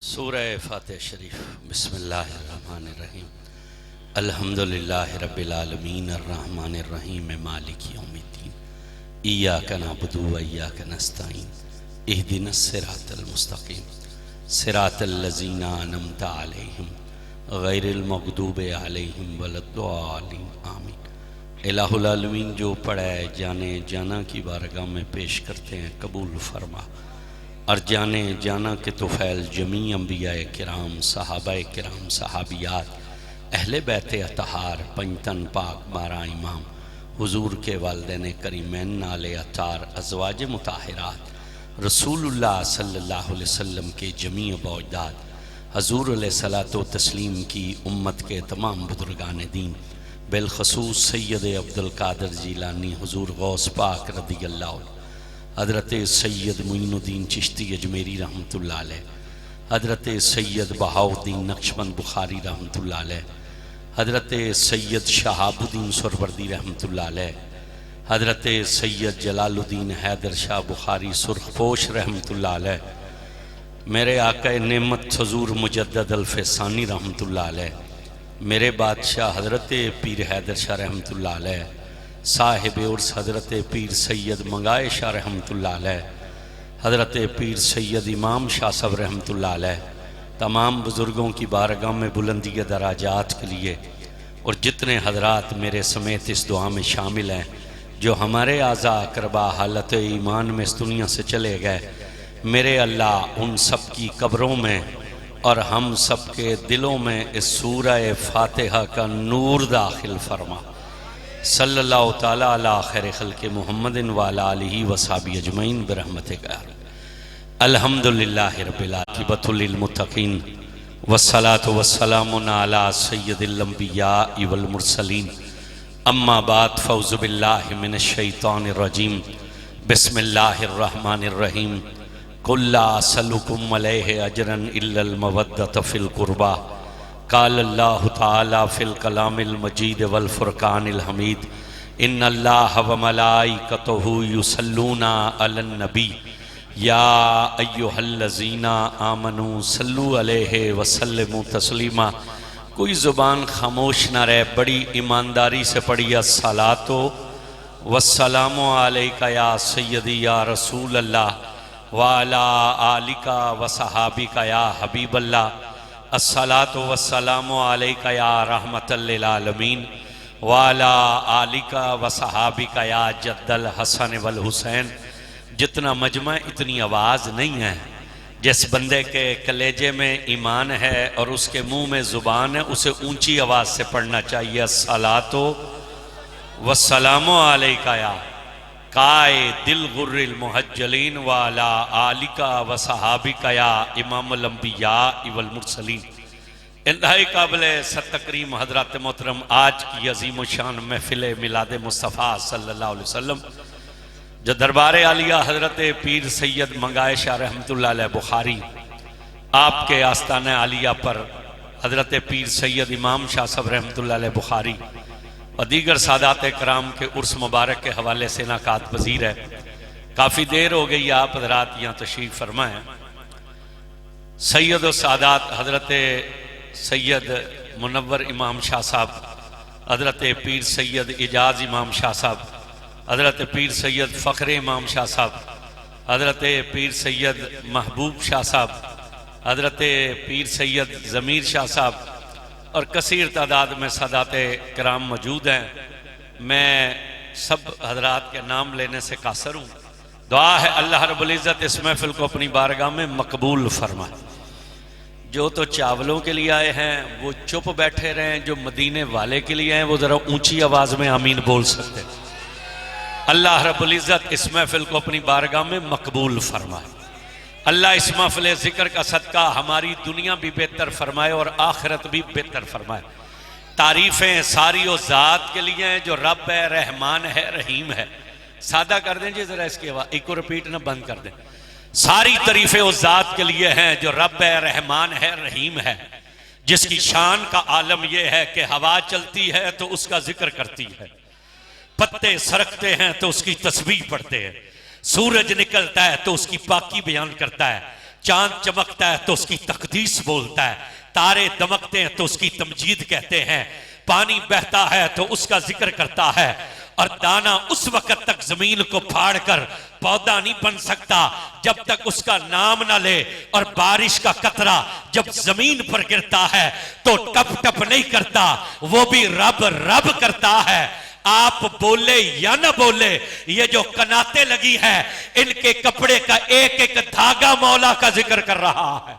सूरह फ़ातिहा शरीफ। बिस्मिल्लाहिर्रहमानिर्रहीम। अल्हम्दुलिल्लाहि रब्बिल आलमीन अर्रहमानिर रहीम मालिकि यौमिद्दीन। इय्याका नअबुदु व इय्याका नस्तईन। इहदिनस सिरातल मुस्तक़ीम सिरातल लज़ीना अनअमता अलैहिम गैरिल मग़दूबि अलैहिम वलद्दालिन। आमीन। इलाहुल आलमीन जो पढ़ा है जाने जाना की बारगाह में पेश करते हैं, कबूल फरमा। और जाने जाना के तुफ़ैल जमी अम्बिया किराम, सहाबा किराम, सहाबियात, अहले बैत अतहार, पंजतन पाक, 12 इमाम, हुजूर के वालिदैन करीमैन नाले अतार, अज़वाज मुताहिरात, रसूलुल्लाह सल्लल्लाहु अलैहि वसल्लम के जमी बौजदाद, हजूर अलैहिस्सलातो तस्लीम की उम्मत के तमाम बुजुर्गान दीन, बिलखसूस सैयद अब्दुल कादिर जीलानी, हुजूर गौस पाक रज़ियल्लाहु, हज़रत सैयद मुइनुद्दीन चिश्ती अजमेरी रहमतुल्लाह अलैह, हज़रत सैयद बहाउद्दीन नक्शबंद बुखारी रहमतुल्लाह अलैह, हज़रत सैयद शहाबुद्दीन सुरवर्दी रहमतुल्लाह अलैह, हज़रत सैयद जलालुद्दीन हैदर शाह बुखारी सुरखपोश रहमतुल्लाह अलैह, मेरे आका नेमत हजूर मुजद्दद अल-फ़ैसानी रहमतुल्लाह अलैह, मेरे बादशाह हज़रत पीर हैदर शाह रहमतुल्लाह अलैह, साहिब उर्स हज़रत पीर सैयद मंगाए शाह रहमतुल्लाह अलैह, हज़रत पीर सैयद इमाम शाह सब रहमतुल्लाह अलैह, तमाम बुज़ुर्गों की बारगाह में बुलंदी दराजात के लिए, और जितने हजरात मेरे समेत इस दुआ में शामिल हैं, जो हमारे आज़ा अक़रबा हालत ईमान में इस दुनिया से चले गए, मेरे अल्लाह उन सब की कब्रों में और हम सब के दिलों में इस सूरह फ़ातिहा का नूर दाखिल फरमा। सल्लल्लाहु ताला अला खैर खल्क़ि मुहम्मदिन व अला आलिहि व सहबी अजमईन बिरहमतिका। अल्हम्दुलिल्लाहि रब्बिल आकिबतुल लिल मुत्तक़ीन वस्सलातु वस्सलामु अला सय्यिदिल अंबिया वल मुरसलीन। अम्मा बाद फ़ौज़ु बिल्लाहि मिनश शैतानिर रजीम। बिस्मिल्लाहिर रहमानिर रहीम। कुल ला असलुकुम अलैहि अजरन इल्लल मवद्दत फ़िल क़ुरबा। क़ाल अल्लाहु तआला फ़िल कलामिल मजीद वल फ़ुरक़ानिल हमीद। इन्नल्लाह व मलाइकतहु युसल्लूना अलन नबी या अय्युहल्लज़ीना आमनू सल्लु अलैहि व सल्लिमू तस्लीमा। कोई ज़ुबान खामोश ना रहे, बड़ी ईमानदारी से पढ़िए। अस्सलातो वस्सलामु अलैका या सय्यदी या रसूल अल्लाह व अला आलिका व सहाबिका या हबीब अल्लाह। अस्सलातु वस्सलामु अलैका या रहमतल लिल आलमीन व अला आलिका व सहाबिका या जद्दल हसन वल हुसैन। जितना मजमा इतनी आवाज़ नहीं है। जिस बंदे के कलेजे में ईमान है और उसके मुंह में ज़ुबान है, उसे ऊंची आवाज़ से पढ़ना चाहिए। अस्सलातु वस्सलामु अलैका या काए दिल गुर्रिल मुहज्जलीन व अला आलिका व सहाबिका या इमामुल अंबिया वल मुरसलीन। इंतहाई काबिल सत्तकरीम हज़रात मोहतरम, आज की अजीम शान महफिल मिलाद मुस्तफ़ा सल्लल्लाहु अलैहि वसल्लम, जो दरबार आलिया हज़रत पीर सैयद मंगाए शाह रहमतुल्लाह अलैह बुखारी, आपके आस्ताना आलिया पर हज़रत पीर सैयद इमाम शाह सब रहमतुल्लाह अलैह बुखारी और दीगर सादात कराम के उर्स मुबारक के हवाले से इनाकात पज़ीर है। काफ़ी देर हो गई आप हज़रात यहाँ तशरीफ़ फरमाएँ। सैयद व सादात हज़रत सैयद मुनव्वर इमाम शाह साहब, हज़रत पीर सैयद इजाज़ इमाम शाह साहब, हज़रत पीर सैयद फ़ख्र इमाम शाह साहब, हज़रत पीर सैयद महबूब शाह साहब, हज़रत पीर सैयद ज़मीर शाह साहब और कसीर तादाद में सादात कराम मौजूद हैं। मैं सब हजरात के नाम लेने से कासर हूँ। दुआ है अल्लाह रब्बुल इज़्ज़त इस महफिल को अपनी बारगाह में मकबूल फरमाए। जो तो चावलों के लिए आए हैं वो चुप बैठे रहें, जो मदीने वाले के लिए आए वो ज़रा ऊंची आवाज़ में आमीन बोल सकते हैं। अल्लाह रब्बुल इज़्ज़त इस महफिल को अपनी बारगाह में मकबूल फरमाए। अल्लाह इस महफिल ज़िक्र का सदका हमारी दुनिया भी बेहतर फरमाए और आखिरत भी बेहतर फरमाए। तारीफ़ें सारी उस ज़ात के लिए हैं जो रब है, रहमान है, रहीम है। सादा कर दें जी ज़रा इसके बाद, एक को रिपीट ना बंद कर दें। सारी तारीफ़ें उस ज़ात के लिए हैं जो रब है, रहमान है, रहीम है, जिसकी शान का आलम यह है कि हवा चलती है तो उसका जिक्र करती है, पत्ते सरकते हैं तो उसकी तस्बीह पढ़ते हैं, सूरज निकलता है तो उसकी पाकी बयान करता है, चांद चमकता है तो उसकी तकदीस बोलता है, तारे दमकते हैं तो उसकी तमजीद कहते हैं, पानी बहता है तो उसका जिक्र करता है, और दाना उस वक्त तक जमीन को फाड़ कर पौधा नहीं बन सकता जब तक उसका नाम ना ले, और बारिश का कतरा जब जमीन पर गिरता है तो टप टप नहीं करता, वो भी रब रब करता है। आप बोले या ना बोले, ये जो कनाते लगी है इनके कपड़े का एक एक धागा मौला का जिक्र कर रहा है।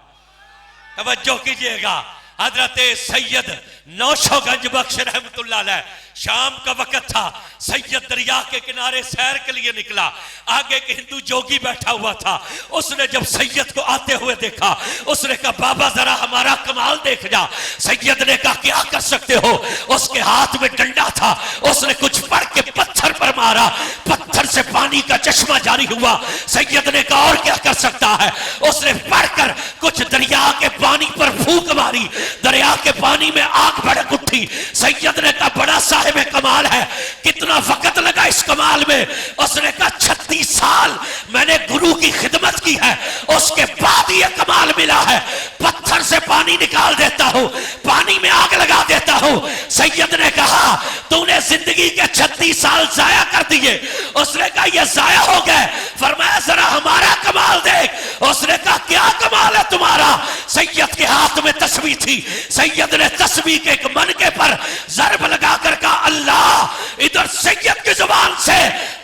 तवज्जो कीजिएगा, हजरत सैयद नौशोगंज बख्श रहमतुल्लाह अलैह, शाम का वक्त था, सैयद दरिया के किनारे सैर के लिए निकला, आगे एक हिंदू जोगी बैठा हुआ था, उसने जब सैयद को आते हुए देखा, उसने कहा बाबा जरा हमारा कमाल देख जा। सैयद ने कहा क्या कर सकते हो? उसके हाथ में डंडा था, उसने कुछ पढ़ के पत्थर पर मारा, पत्थर से पानी का चश्मा जारी हुआ। सैयद ने कहा और क्या कर सकता है? उसने पढ़कर कुछ दरिया के पानी पर फूंक मारी, दरिया के पानी में आग भड़क उठी। सैयद ने कहा बड़ा साहिब कमाल है, कितना वक्त लगा इस कमाल में? उसने कहा 36 साल मैंने गुरु की खिदमत की है, उसके बाद ये कमाल मिला है। पत्थर से पानी निकाल देता हूं, पानी में आग लगा देता हूं। सैयद ने कहा तूने जिंदगी के 36 साल जाया कर दिए। उसने कहा ये जाया हो गए। फरमाया जरा हमारा कमाल देख। उसने कहा क्या कमाल है तुम्हारा? सैयद के हाथ में तस्बीह थी, सैयद ने तस्बीह के एक मनके पर जरब लगाकर कहा अल्लाह। इधर सैयद की जुबान से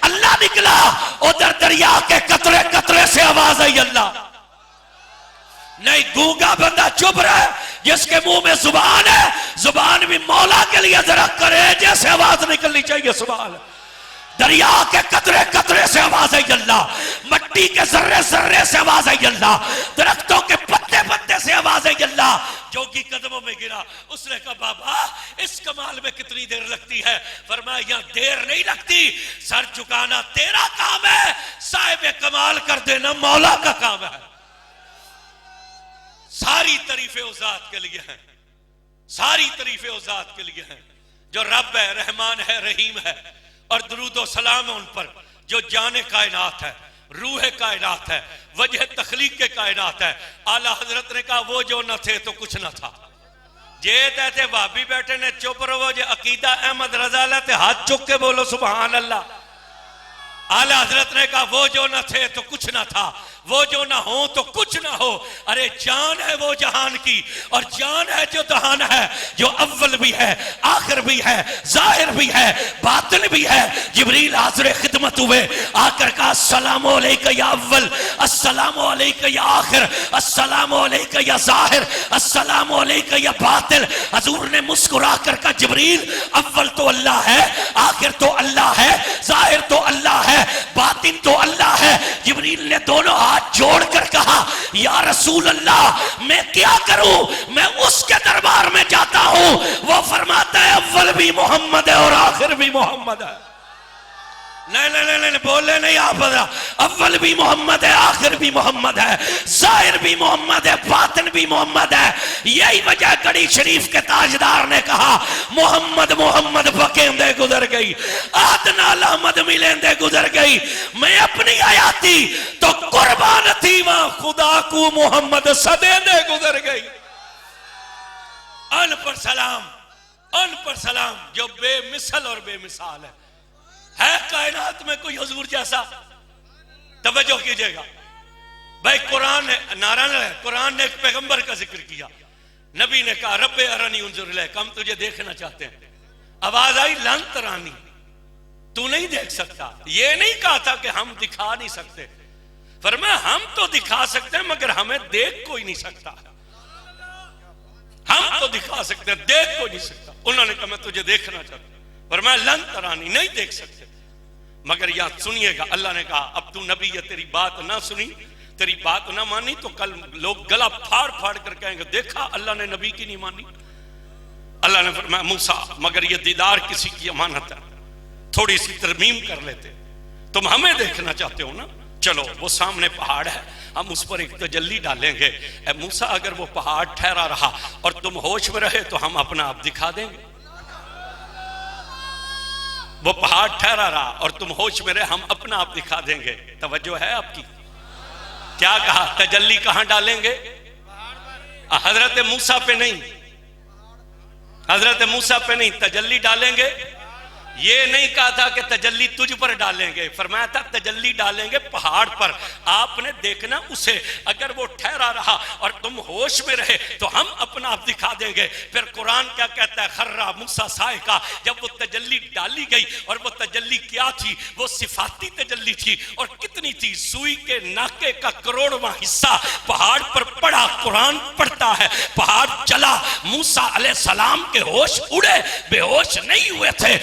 अल्लाह निकला, उधर दरिया के कतरे कतरे से आवाज आई अल्लाह। नहीं, गूंगा बंदा चुप रहे, जिसके मुंह में जुबान है, जुबान भी मौला के लिए जरा करे जैसे आवाज निकलनी चाहिए। सुभान। दरिया के कतरे कतरे से आवाज आई अल्लाह, मट्टी के जर्रे जर्रे से आवाज आई अल्लाह, दरख्तों के पत्ते पत्ते से आवाज आई अल्लाह। जोगी कदमों में गिरा, उसने कहा बाबा इस कमाल में कितनी देर लगती है? फरमाया यहां देर नहीं लगती, सर झुकाना तेरा काम है, साहिब कमाल कर देना मौला का काम है। सारी तारीफें उस जात के लिए हैं, सारी तारीफें उस जात के लिए हैं जो रब है, रहमान है, रहीम है, और दरूद और सलाम है उन पर जो जाने कायनात है, रूह कायनात है, वजह तखलीक के कायनात है। आला हजरत ने कहा वो जो न थे तो कुछ न था। जे थे भाभी बैठे ने चुप रहो, जे अकीदा अहमद रजा लेते हाथ चुक के बोलो सुभान अल्लाह। आला हजरत ने कहा वो जो न थे तो कुछ न था, वो जो ना हो तो कुछ ना हो। अरे जान है वो जहान की, और जान है जो दहान है, जो अव्वल भी है, आखिर भी है, जाहिर भी है, बातिन भी है। जिब्रील हाज़िर खिदमत हुए, आकर कहा अस्सलामु अलैका या अव्वल, अस्सलामु अलैका या आखिर, अस्सलामु अलैका या जाहिर, अस्सलामु अलैका या बातिन। हजूर ने मुस्कुरा कर कहा जिब्रील अव्वल तो अल्लाह है, आखिर तो अल्लाह है, जाहिर तो अल्लाह है, बातिन तो अल्लाह है। जिब्रील ने दोनों हाथ जोड़कर कहा या रसूल अल्लाह मैं क्या करूं? मैं उसके दरबार में जाता हूं, वो फरमाता है अव्वल भी मोहम्मद है और आखिर भी मोहम्मद है। नहीं नहीं नहीं, बोले नहीं आप, अव्वल भी मोहम्मद है, आखिर भी मोहम्मद है, जाहिर भी मोहम्मद है, बातिन भी मोहम्मद है। यही वजह कड़ी शरीफ के ताजदार ने कहा मोहम्मद मोहम्मद बकेंदे गुजर गई, आदनाल अहमद मिलेंदे गुजर गई। मैं अपनी आयाती तो कुर्बान थी वहां खुदा को मोहम्मद सदेंदे गुजर गई। अन पर सलाम, अन पर सलाम जो बेमिसल और बेमिसाल है कायनात में कोई हुजूर जैसा? तवज्जो कीजिएगा भाई, कुरान ने नारा है, कुरान ने एक पैगंबर का जिक्र किया, नबी ने कहा रब्बे अरनी उन्जुर इलैक, हम तुझे देखना चाहते हैं। आवाज आई लन तरानी, तू नहीं देख सकता। ये नहीं कहा था कि हम दिखा नहीं सकते, फरमाया हम तो दिखा सकते हैं मगर हमें देख कोई नहीं सकता। हम तो दिखा सकते हैं, देख कोई नहीं सकता। उन्होंने कहा मैं तुझे देखना चाहता हूं, फरमाया लन तरानी, नहीं देख सकते। मगर यहां सुनिएगा, अल्लाह ने कहा अब तू नबी है, तेरी बात ना सुनी, तेरी बात ना मानी तो कल लोग गला फाड़ फाड़ कर कहेंगे देखा अल्लाह ने नबी की नहीं मानी। अल्लाह ने फरमाया मूसा मगर ये दीदार किसी की अमानत है, थोड़ी सी तरमीम कर लेते। तुम हमें देखना चाहते हो ना, चलो वो सामने पहाड़ है, हम उस पर एक तजल्ली डालेंगे। ए मूसा अगर वो पहाड़ ठहरा रहा और तुम होश में रहे तो हम अपना आप दिखा देंगे। वो पहाड़ ठहरा रहा और तुम होश में रहे, हम अपना आप दिखा देंगे। तवज्जो है आपकी? क्या कहा? तजल्ली कहां डालेंगे? हजरत मूसा पे नहीं, हजरत मूसा पे नहीं, तजल्ली डालेंगे। ये नहीं कहा था कि तजल्ली तुझ पर डालेंगे, फरमाया था तजल्ली डालेंगे पहाड़ पर। आपने देखना उसे, अगर वो ठहरा रहा और तुम होश में रहे तो हम अपना आप दिखा देंगे। फिर कुरान क्या कहता है? खर्रा मूसा साइका। जब वो तजल्ली डाली गई, और वो तजल्ली क्या थी? वो सिफाती तजल्ली थी। और कितनी थी? सुई के नाके का करोड़वां हिस्सा पहाड़ पर पड़ा। कुरान पढ़ता है पहाड़ चला, मूसा अलैहिस्सलाम के होश उड़े, बेहोश नहीं हुए थे,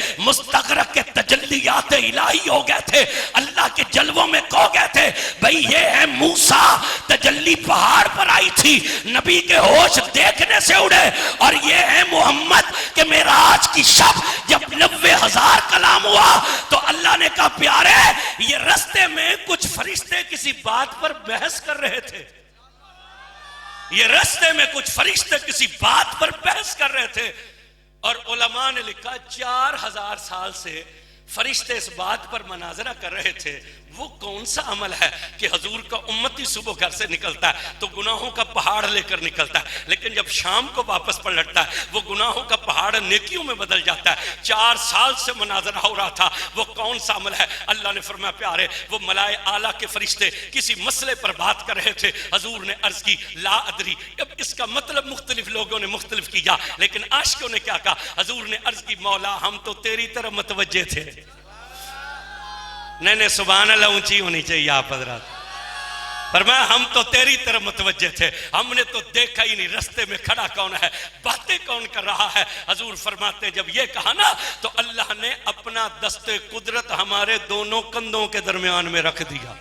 मुस्तगरक के तजल्लियात इलाही हो गए थे, अल्लाह के जलवों में खो गए थे। भाई ये है मूसा, तजल्ली पहाड़ पर आई थी, नबी के होश देखने से उड़े। और ये है मोहम्मद के मेराज की शब, जब 90,000 कलाम हुआ तो अल्लाह ने कहा प्यारे, ये रास्ते में कुछ फरिश्ते किसी बात पर बहस कर रहे थे। ये रास्ते में कुछ फरिश्ते किसी बात पर बहस कर रहे थे। और उलमा ने लिखा 4000 साल से फरिश्ते इस बात पर मनाजरा कर रहे थे। वो कौन सा अमल है कि हजूर का उम्मती सुबह घर से निकलता है तो गुनाहों का पहाड़ लेकर निकलता है, लेकिन जब शाम को वापस पलटता है वो गुनाहों का पहाड़ नेकियों में बदल जाता है। 4 साल से मनाजरा हो रहा था, वो कौन सा अमल है? अल्लाह ने फरमाया प्यारे, वो मलाए आला के फरिश्ते किसी मसले पर बात कर रहे थे। हजूर ने अर्ज की ला अदरी। अब इसका मतलब मुख्तलिफ लोगों ने मुख्तलिफ किया, लेकिन आशिकों ने क्या कहा? हजूर ने अर्ज की मौला हम तो तेरी तरफ मुतवज्जे थे। नहीं, सुभान अल्लाह ऊंची होनी चाहिए आप हजरात। फरमाया हम तो तेरी तरफ मुतवज्जे थे, हमने तो देखा ही नहीं रास्ते में खड़ा कौन है, बातें कौन कर रहा है। हजूर फरमाते जब ये कहा ना तो अल्लाह ने अपना दस्ते कुदरत हमारे दोनों कंधों के दरमियान में रख दिया।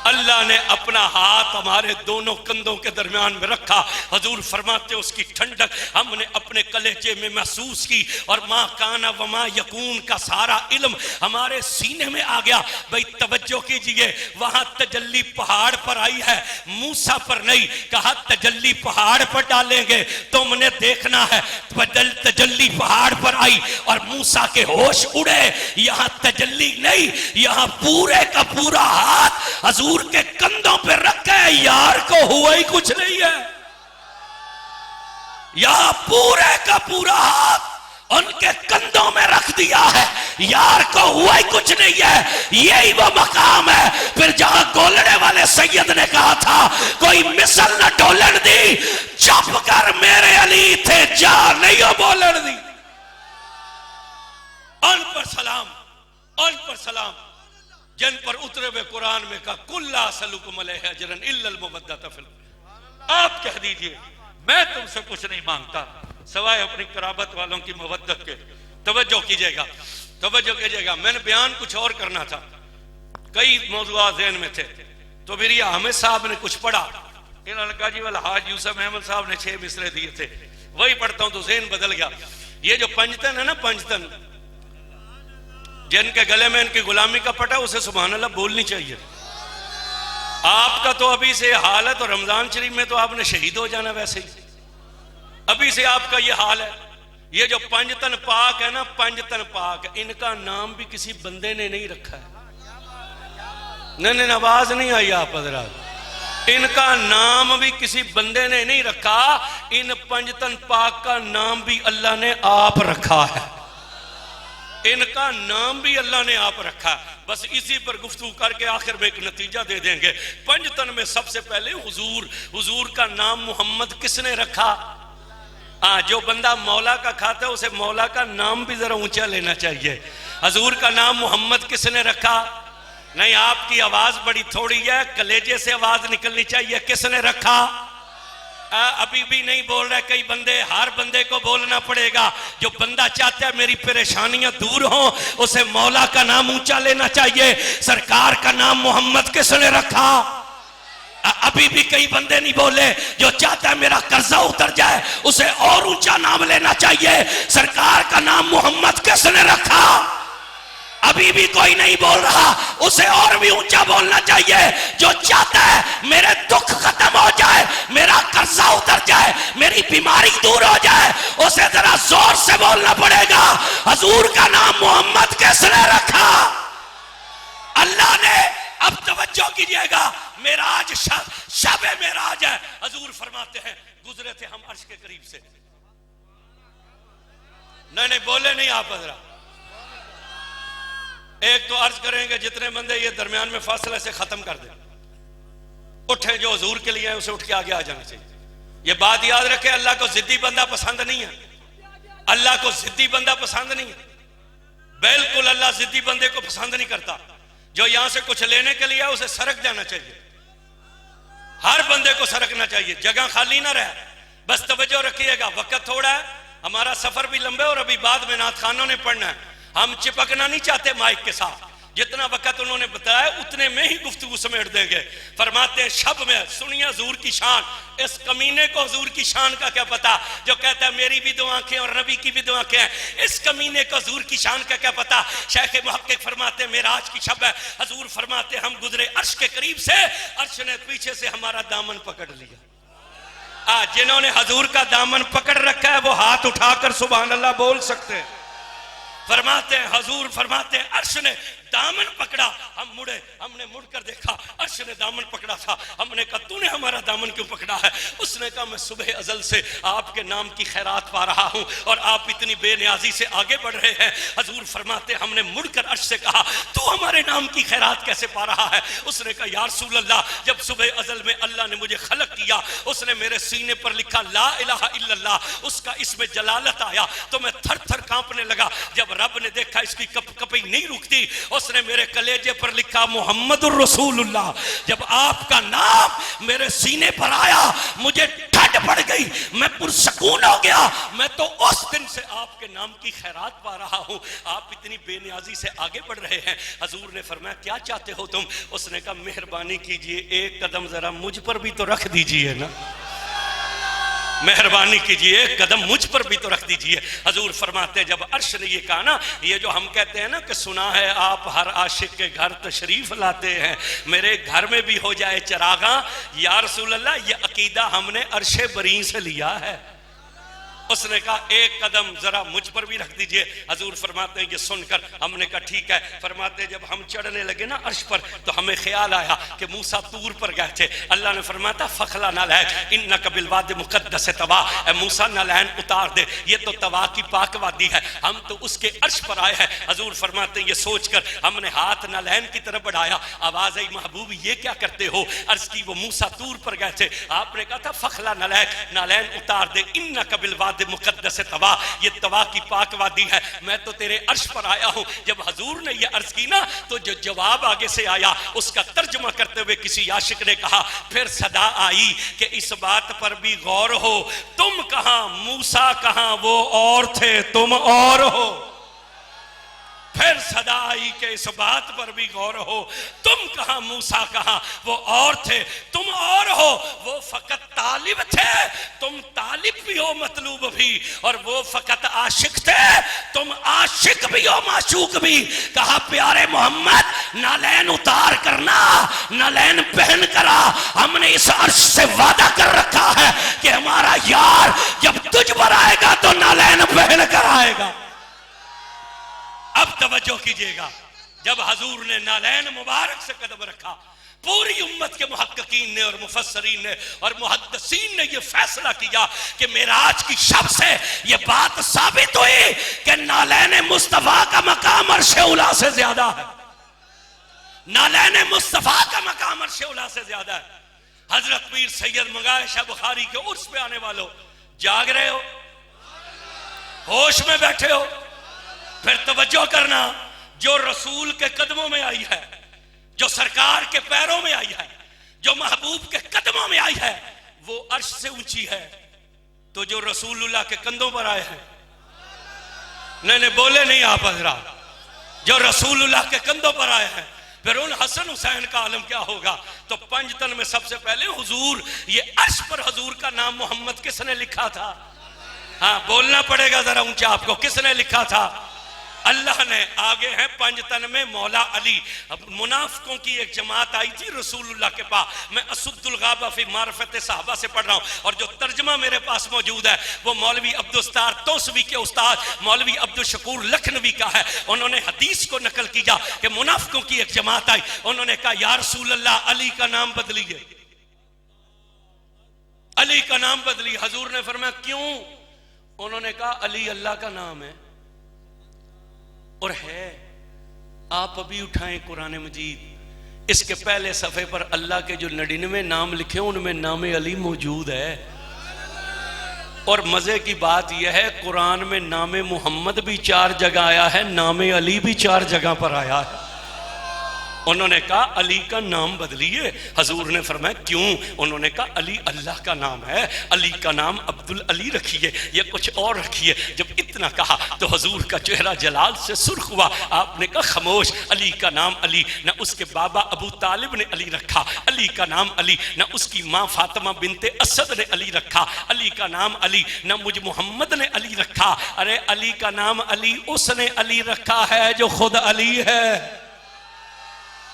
अल्लाह ने अपना हाथ हमारे दोनों कंधों के दरमियान में रखा। हजूर फरमाते उसकी ठंडक हमने अपने कलेजे में महसूस की, और माँ काना व माँ यकून का सारा इल्म हमारे सीने में आ गया। भाई तवज्जो कीजिए, वहां तजल्ली पहाड़ पर आई है, मूसा पर नहीं। कहा तजल्ली पहाड़ पर डालेंगे, तुमने देखना है। तजल्ली पहाड़ पर आई और मूसा के होश उड़े। यहां तजल्ली नहीं, यहां पूरे का पूरा हाथ हजूर के कंधों पे रखा है। यार को हुआ ही कुछ नहीं है, यहां पूरे का पूरा हाथ उनके कंधों में रख दिया है। यार को हुआ ही कुछ नहीं है। यही वो मकाम है फिर जहां गोलने वाले सैयद ने कहा था कोई मिसल न डोलन दी, चुप कर मेरे अली थे जा नहीं हो बोलन दी। उन पर सलाम, उन पर सलाम जिन पर उतरे हुए कुरान में कहा कुल्ला सलुकुम अलैहि अजरन इल्लल मुवद्दत फिल। आप कह दीजिए मैं तुमसे कुछ नहीं मांगता सवाए अपनी कराबत वालों की मुवद्दत के। तवज्जो कीजिएगा, तवज्जो कीजिएगा। मैंने बयान कुछ और करना था, कई मौजूद ज़हन में थे, तो फिर ये अहमद साहब ने कुछ पढ़ा। इन्होंने कहा जी वाला हाज यूसुफ अहमद साहब ने 6 मिसरे दिए थे, वही पढ़ता हूं तो ज़हन बदल गया। ये जो पंजतन है ना, पंजतन जिनके गले में इनकी गुलामी का पटा, उसे सुभान अल्लाह बोलनी चाहिए। आपका तो अभी से हाल है, तो रमजान शरीफ में तो आपने शहीद हो जाना वैसे ही। अभी से आपका ये हाल है। ये जो पंजतन पाक है ना, पंजतन पाक, इनका नाम भी किसी बंदे ने नहीं रखा है। नहीं, आवाज नहीं आई आप हज़रात। इनका नाम भी किसी बंदे ने नहीं रखा, इन पंजतन पाक का नाम भी अल्लाह ने आप रखा है। इनका नाम भी अल्लाह ने आप रखा। बस इसी पर गुफ्तगू करके आखिर में एक नतीजा दे देंगे। पंजतन में सबसे पहले हुजूर, हुजूर का नाम मोहम्मद किसने रखा? जो बंदा मौला का खाता है उसे मौला का नाम भी जरा ऊंचा लेना चाहिए। हुजूर का नाम मोहम्मद किसने रखा? नहीं, आपकी आवाज बड़ी थोड़ी है, कलेजे से आवाज निकलनी चाहिए। किसने रखा? अभी भी नहीं बोल रहे कई बंदे। हर बंदे को बोलना पड़ेगा। जो बंदा चाहता है मेरी परेशानियां दूर हो, उसे मौला का नाम ऊंचा लेना चाहिए। सरकार का नाम मोहम्मद किसने रखा? अभी भी कई बंदे नहीं बोले। जो चाहता है मेरा कर्जा उतर जाए, उसे और ऊंचा नाम लेना चाहिए। सरकार का नाम मोहम्मद किसने रखा? अभी भी कोई नहीं बोल रहा, उसे और भी ऊंचा बोलना चाहिए। जो चाहता है मेरे दुख खत्म हो जाए, मेरा कर्जा उतर जाए, मेरी बीमारी दूर हो जाए, उसे जरा जोर से बोलना पड़ेगा। हुजूर का नाम मोहम्मद किसने रखा? अल्लाह ने अब तवज्जो कीजिएगा, मेराज शब मेराज है। हजूर फरमाते हैं गुजरे थे हम अर्श के करीब से। नहीं बोले नहीं आप हजरा। एक तो अर्ज करेंगे जितने बंदे ये दरमियान में फासले से खत्म कर दे, उठे जो हजूर के लिए है उसे उठ के आगे आ जाना चाहिए। ये बात याद रखे, अल्लाह को जिद्दी बंदा पसंद नहीं है। अल्लाह को जिद्दी बंदा पसंद नहीं है, बिल्कुल अल्लाह जिद्दी बंदे को पसंद नहीं करता। जो यहां से कुछ लेने के लिए उसे सरक जाना चाहिए, हर बंदे को सरकना चाहिए, जगह खाली ना रहे। बस तवज्जो रखिएगा, वक्त थोड़ा है, हमारा सफर भी लंबे और अभी बाद में नात खानों ने पढ़ना है। हम चिपकना नहीं चाहते माइक के साथ, जितना वक्त उन्होंने बताया उतने में ही गुफ्तगू समेट देंगे। फरमाते हैं शब में सुनिए हजूर की शान। इस कमीने को हजूर की शान का क्या पता जो कहता है मेरी भी दो आंखें और नबी की भी दो आंखें हैं। इस कमीने को हजूर की शान का क्या पता। शेख मुहक्किक फरमाते हैं मेराज की शब है। हजूर फरमाते हम गुजरे अर्श के करीब से, अर्श ने पीछे से हमारा दामन पकड़ लिया। जिन्होंने हजूर का दामन पकड़ रखा है वो हाथ उठाकर सुभान अल्लाह बोल सकते हैं। फरमाते हैं हजूर फरमाते हैं अर्श ने दामन पकड़ा, हम मुड़े, हमने मुड़कर देखा, अर्श ने दामन पकड़ा था। हमने कहा तूने हमारा दामन क्यों पकड़ा है। उसने कहा मैं सुबह अजल से आपके नाम की खैरात पा रहा हूं और आप इतनी बेनियाजी से आगे बढ़ रहे हैं। हजूर फरमाते हमने मुड़कर अर्श से कहा तू हमारे नाम की खैरात कैसे पा रहा है। उसने कहा या रसूल अल्लाह, जब सुबह अजल में अल्लाह ने मुझे खलक किया, उसने मेरे सीने पर लिखा ला इलाहा इल्लल्लाह, उसका इसमें जलालत आया तो मैं थर थर कांपने लगा। जब रब ने देखा इसकी कपकपी नहीं रुकती, उसने मेरे कलेजे पर लिखा मोहम्मदुर रसूलुल्लाह। जब आपका नाम मेरे सीने पर आया मुझे ठंड पड़ गई, मैं पुरसकून हो गया। मैं तो उस दिन से आपके नाम की खैरात पा रहा हूं। आप इतनी बेनियाजी से आगे बढ़ रहे हैं। हजूर ने फरमाया क्या चाहते हो तुम। उसने कहा मेहरबानी कीजिए एक कदम जरा मुझ पर भी तो रख दीजिए ना, मेहरबानी कीजिए एक कदम मुझ पर भी तो रख दीजिए। हजूर फरमाते हैं जब अर्श ने ये कहा ना, ये जो हम कहते हैं ना कि सुना है आप हर आशिक के घर तशरीफ लाते हैं, मेरे घर में भी हो जाए चरागा। या रसूल अल्लाह ये अकीदा हमने अर्शे बरी से लिया है। उसने कहा एक कदम जरा मुझ पर भी रख दीजिए। हजूर फरमाते हैं ये सुनकर हमने कहा ठीक है। फरमाते जब हम चढ़ने लगे ना अर्श पर तो हमें ख्याल आया कि मूसा तूर पर गए थे। अल्लाह ने फरमाता फखला नालैन इन्नका बिल वादि मुक़द्दस तवा, ए मूसा नालैन उतार दे, ये तो तवा की पाक वादी है, हम तो उसके अर्श पर आए हैं। हजूर फरमाते ये सोचकर हमने हाथ नालैन की तरफ बढ़ाया। आवाज आई महबूब ये क्या करते हो। अर्ज की वो मूसा तूर पर गए थे, आपने कहा था फखला नालैन, नालैन उतार दे, इन्नका बिल वादि मुक़द्दस तवा, ये तवा की पाक वादी है, मैं तो तेरे अर्श पर आया हूं। जब हजूर ने ये अर्ज की ना तो जो जवाब आगे से आया उसका तर्जुमा करते हुए किसी आशिक ने कहा फिर सदा आई कि इस बात पर भी गौर हो, तुम कहां मूसा कहां वो और थे तुम और हो। फिर सदा आई के इस बात पर भी गौर हो, तुम कहां मूसा कहां वो और थे तुम और हो। वो फकत तालिब थे तुम तालिब भी हो मतलूब भी, और वो फकत आशिक थे तुम आशिक भी हो माशूक भी। कहा प्यारे मोहम्मद नालैन उतार करना, नालैन पहन करा, हमने इस अर्श से वादा कर रखा है कि हमारा यार जब तुझ पर आएगा तो नालैन पहन कर आएगा। अब तवज्जो कीजिएगा, जब हजूर ने नालैन मुबारक से कदम रखा, पूरी उम्मत के मुहक्किकीन ने और मुफस्सरीन ने और मुहद्दिसीन ने यह फैसला किया कि मेराज की शब से यह बात साबित हुई कि नालैन मुस्तफा का मकाम अर्शे उला से ज्यादा है। नालैन मुस्तफा का मकाम अर्शे उला से ज्यादा है। हजरत पीर सैयद मंगाए शाह बुखारी के उर्स पे आने वालों, जाग रहे हो, होश में बैठे हो, फिर तवज्जो करना, जो रसूल के कदमों में आई है, जो सरकार के पैरों में आई है, जो महबूब के कदमों में आई है, वो अर्श से ऊंची है। तो जो रसूलुल्लाह के कंधों पर आए हैं, नहीं बोले नहीं आप हजरात, जो रसूलुल्लाह के कंधों पर आए हैं, फिर उन हसन हुसैन का आलम क्या होगा। तो पंजतन में सबसे पहले हुजूर, ये अर्श पर हुजूर का नाम मोहम्मद किसने लिखा था। हाँ बोलना पड़ेगा जरा ऊंचा आपको, किसने लिखा था। अल्लाह ने आगे है पंजतन में मौला अली। अब मुनाफिकों की एक जमात आई थी रसूलुल्लाह के पास, मैं असुद्दुल गाबा फी मारिफत सहाबा से पढ़ रहा हूँ, और जो तर्जमा मेरे पास मौजूद है वो मौलवी अब्दुस्तार तौसवी के उस्ताद मौलवी अब्दुल शकूर लखनवी का है। उन्होंने हदीस को नकल किया कि मुनाफिकों की एक जमात आई, उन्होंने कहा या रसूलल्लाह अली का नाम बदलिए, अली का नाम बदलिए। हजूर ने फरमाया क्यों? उन्होंने कहा अली अल्लाह का नाम है और है। आप अभी उठाएं कुरान मजीद, इसके पहले सफ़े पर अल्लाह के जो 99 नाम लिखे उनमें नाम अली मौजूद है। और मज़े की बात यह है कुरान में नाम मोहम्मद भी 4 जगह आया है, नाम अली भी 4 जगह पर आया है। उन्होंने कहा अली का नाम बदलिए। हजूर ने फरमाया क्यों? उन्होंने कहा अली अल्लाह का नाम है, अली का नाम अब्दुल अली रखिए या कुछ और रखिए। जब इतना कहा तो हजूर का चेहरा जलाल से सुर्ख हुआ। आपने कहा खामोश, अली का नाम अली, न उसके बाबा अबू तालिब ने अली रखा अली का नाम अली, न उसकी माँ फातिमा बिनते असद ने अली रखा अली का नाम अली, न मुझ मोहम्मद ने अली रखा। अरे अली का नाम अली उसने अली रखा है जो खुद अली है।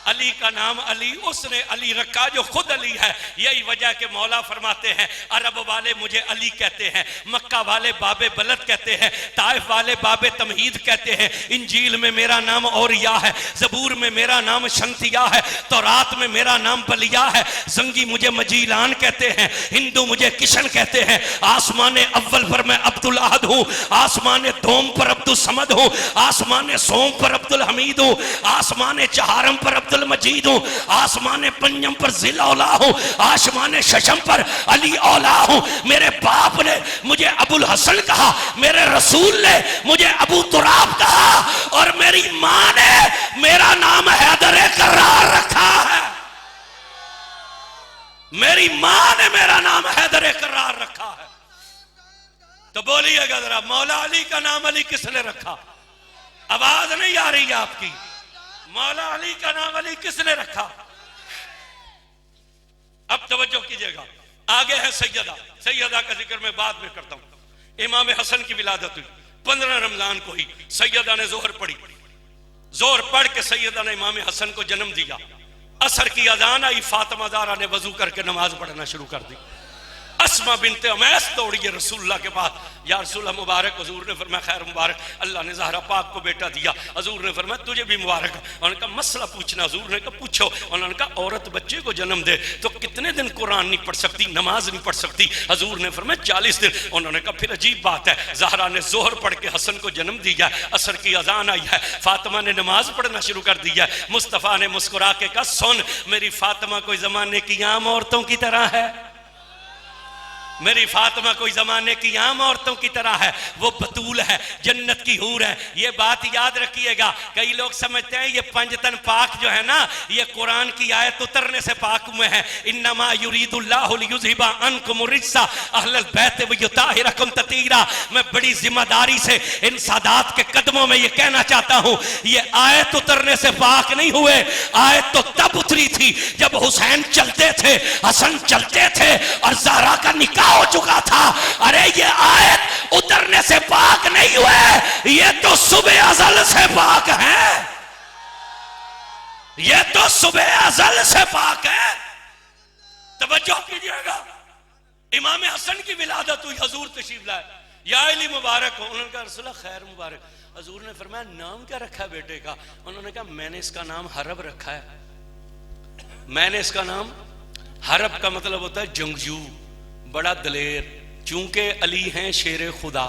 अली का नाम अली उसने अली रखा जो खुद अली है। यही वजह के मौला फरमाते हैं अरब वाले मुझे अली कहते हैं, मक्का वाले बाबे बलद कहते हैं, ताइफ वाले बाबे तमहीद कहते हैं, इंजील में मेरा नाम औरिया है, जबूर में मेरा नाम शंतिया है, तौरात में मेरा नाम बलिया है, जंगी मुझे मजीलान कहते हैं, हिंदू मुझे किशन कहते हैं, आसमान अव्वल पर मैं अब्दुल अहद हूँ, आसमान दोम पर अब्दुल समद हूँ, आसमान सोम पर अब्दुल हमीद हूँ, आसमान चहारम पर अब्दुल मजीद हूं, आसमान पंजम पर जिल औला हूं, आसमान शशम पर अली औला हूं। मेरे बाप ने मुझे अबुल हसन कहा, मेरे रसूल ने मुझे अबू तुराब कहा, और मेरी मां ने मेरा नाम हैदर करार रखा है। मेरी मां ने मेरा नाम हैदर करार रखा है। तो बोलिएगा जरा, मौला अली का नाम अली किसने रखा? आवाज नहीं आ रही है आपकी। मौला अली का नाम अली किसने रखा? अब तवज्जो कीजिएगा, आगे है सैयदा। सैयदा का जिक्र मैं बाद में करता हूं। इमाम हसन की विलादत हुई 15 रमजान को ही। सैयदा ने जोहर पढ़ी, जोहर पढ़ के सैयदा ने इमाम हसन को जन्म दिया। असर की अजान आई, फातिमा ज़हरा ने वजू करके नमाज पढ़ना शुरू कर दी। अस्मा बिनते उमैस दौड़ी है रसूलुल्लाह के पास, या रसूलुल्लाह मुबारक। हजूर ने फरमाया खैर मुबारक, अल्लाह ने ज़हरा पाक को बेटा दिया। हजूर ने फरमाया तुझे भी मुबारक। उन्होंने कहा मसला पूछना। हजूर ने कहा पूछो। उन्होंने कहा औरत बच्चे को जन्म दे तो कितने दिन कुरान नहीं पढ़ सकती, नमाज नहीं पढ़ सकती? हजूर ने फरमाया 40 दिन। उन्होंने कहा फिर अजीब बात है, ज़हरा ने जोहर पढ़ के हसन को जन्म दिया, असर की अजान आई है, फातिमा ने नमाज पढ़ना शुरू कर दिया। मुस्तफ़ा ने मुस्कुरा के कहा सुन, मेरी फातिमा कोई जमाने की आम औरतों की तरह है, मेरी फातिमा कोई जमाने की आम औरतों की तरह है, वो बतूल है, जन्नत की हूर है। ये बात याद रखिएगा। कई लोग समझते हैं ये पंजतन पाक जो है ना, ये कुरान की आयत उतरने से पाक हुए हैं। इन्नमा युरीदुल्लाहु लियुज़हिबा अन्कुम रिज्सा अहलल बैत व युताहिरकुम ततीरा। मैं बड़ी जिम्मेदारी से इन सादात के कदमों में ये कहना चाहता हूँ, ये आयत उतरने से पाक नहीं हुए। आयत तो तब उतरी थी जब हुसैन चलते थे, हसन चलते थे और ज़हरा का निकाह हो चुका था। अरे ये आयत उतरने से पाक नहीं हुए, ये तो सुबह अज़ल से पाक है, ये तो सुबह अज़ल से पाक है। तवज्जो कीजिएगा। इमाम हसन की विलादत हुई, हजूर तशरीफ लाए, या अली मुबारक हो। उन्होंने कहा रसूलल्लाह खैर मुबारक। हजूर ने फरमाया नाम क्या रखा बेटे का? उन्होंने कहा मैंने इसका नाम हरब रखा है। मैंने इसका नाम, हरब का मतलब होता है जंगजू, बड़ा दलेर। चूंकि अली हैं शेर खुदा,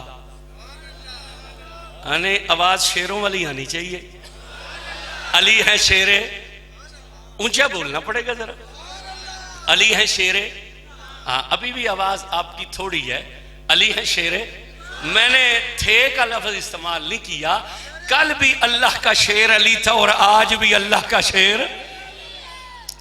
यानी आवाज शेरों वाली आनी चाहिए। अली है शेरे, ऊंचा बोलना पड़ेगा जरा। अली है शेरे, हाँ अभी भी आवाज आपकी थोड़ी है। अली है शेरे। मैंने थे का लफ्ज इस्तेमाल नहीं किया। कल भी अल्लाह का शेर अली था और आज भी अल्लाह का शेर।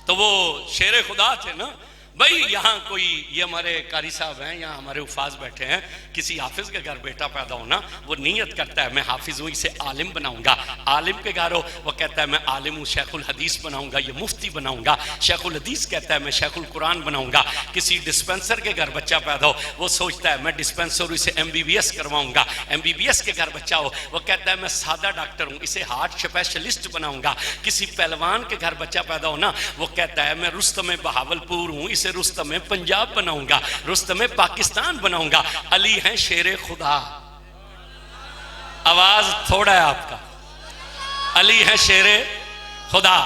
तो वो शेर खुदा थे ना, भाई यहाँ कोई, ये हमारे कारी साहब हैं, यहाँ हमारे उफाज बैठे हैं, किसी हाफिज के घर बेटा पैदा होना, वो नीयत करता है मैं हाफिज हूँ इसे आलिम बनाऊंगा। आलिम के घर हो वो कहता है मैं आलिम हूँ शेखुल हदीस बनाऊंगा, ये मुफ्ती बनाऊंगा। शेखुल हदीस कहता है मैं शेखुल कुरान बनाऊंगा। किसी डिस्पेंसर के घर बच्चा पैदा हो वो सोचता है मैं डिस्पेंसर इसे MBBS करवाऊंगा। MBBS के घर बच्चा हो वो कहता है मैं सादा डॉक्टर हूँ इसे हार्ट स्पेशलिस्ट बनाऊंगा। किसी पहलवान के घर बच्चा पैदा हो ना वो कहता है मैं रुस्तम बहावलपुर हूँ इसे रुस्तम पंजाब बनाऊंगा, रुस्तम पाकिस्तान बनाऊंगा। अली हैं शेरे खुदा, आवाज थोड़ा है आपका, अली हैं शेरे खुदा।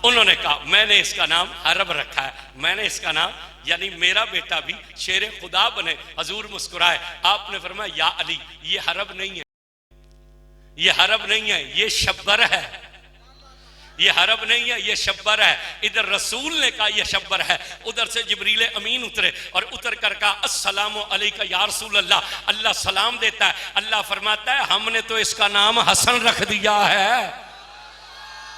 उन्होंने कहा मैंने इसका नाम हरब रखा है, मैंने इसका नाम यानी मेरा बेटा भी शेरे खुदा बने। हजूर मुस्कुराए, आपने फरमाया या अली ये हरब नहीं है, ये हरब नहीं है, ये शब्बर है, ये हरब नहीं है, ये शब्बर है। इधर रसूल ने कहा ये शब्बर है, उधर से जिब्रील अमीन उतरे और उतर कर कहा अस्सलामु अलैका या रसूल अल्लाह। अल्लाह सलाम देता है, अल्लाह फरमाता है हमने तो इसका नाम हसन रख दिया है,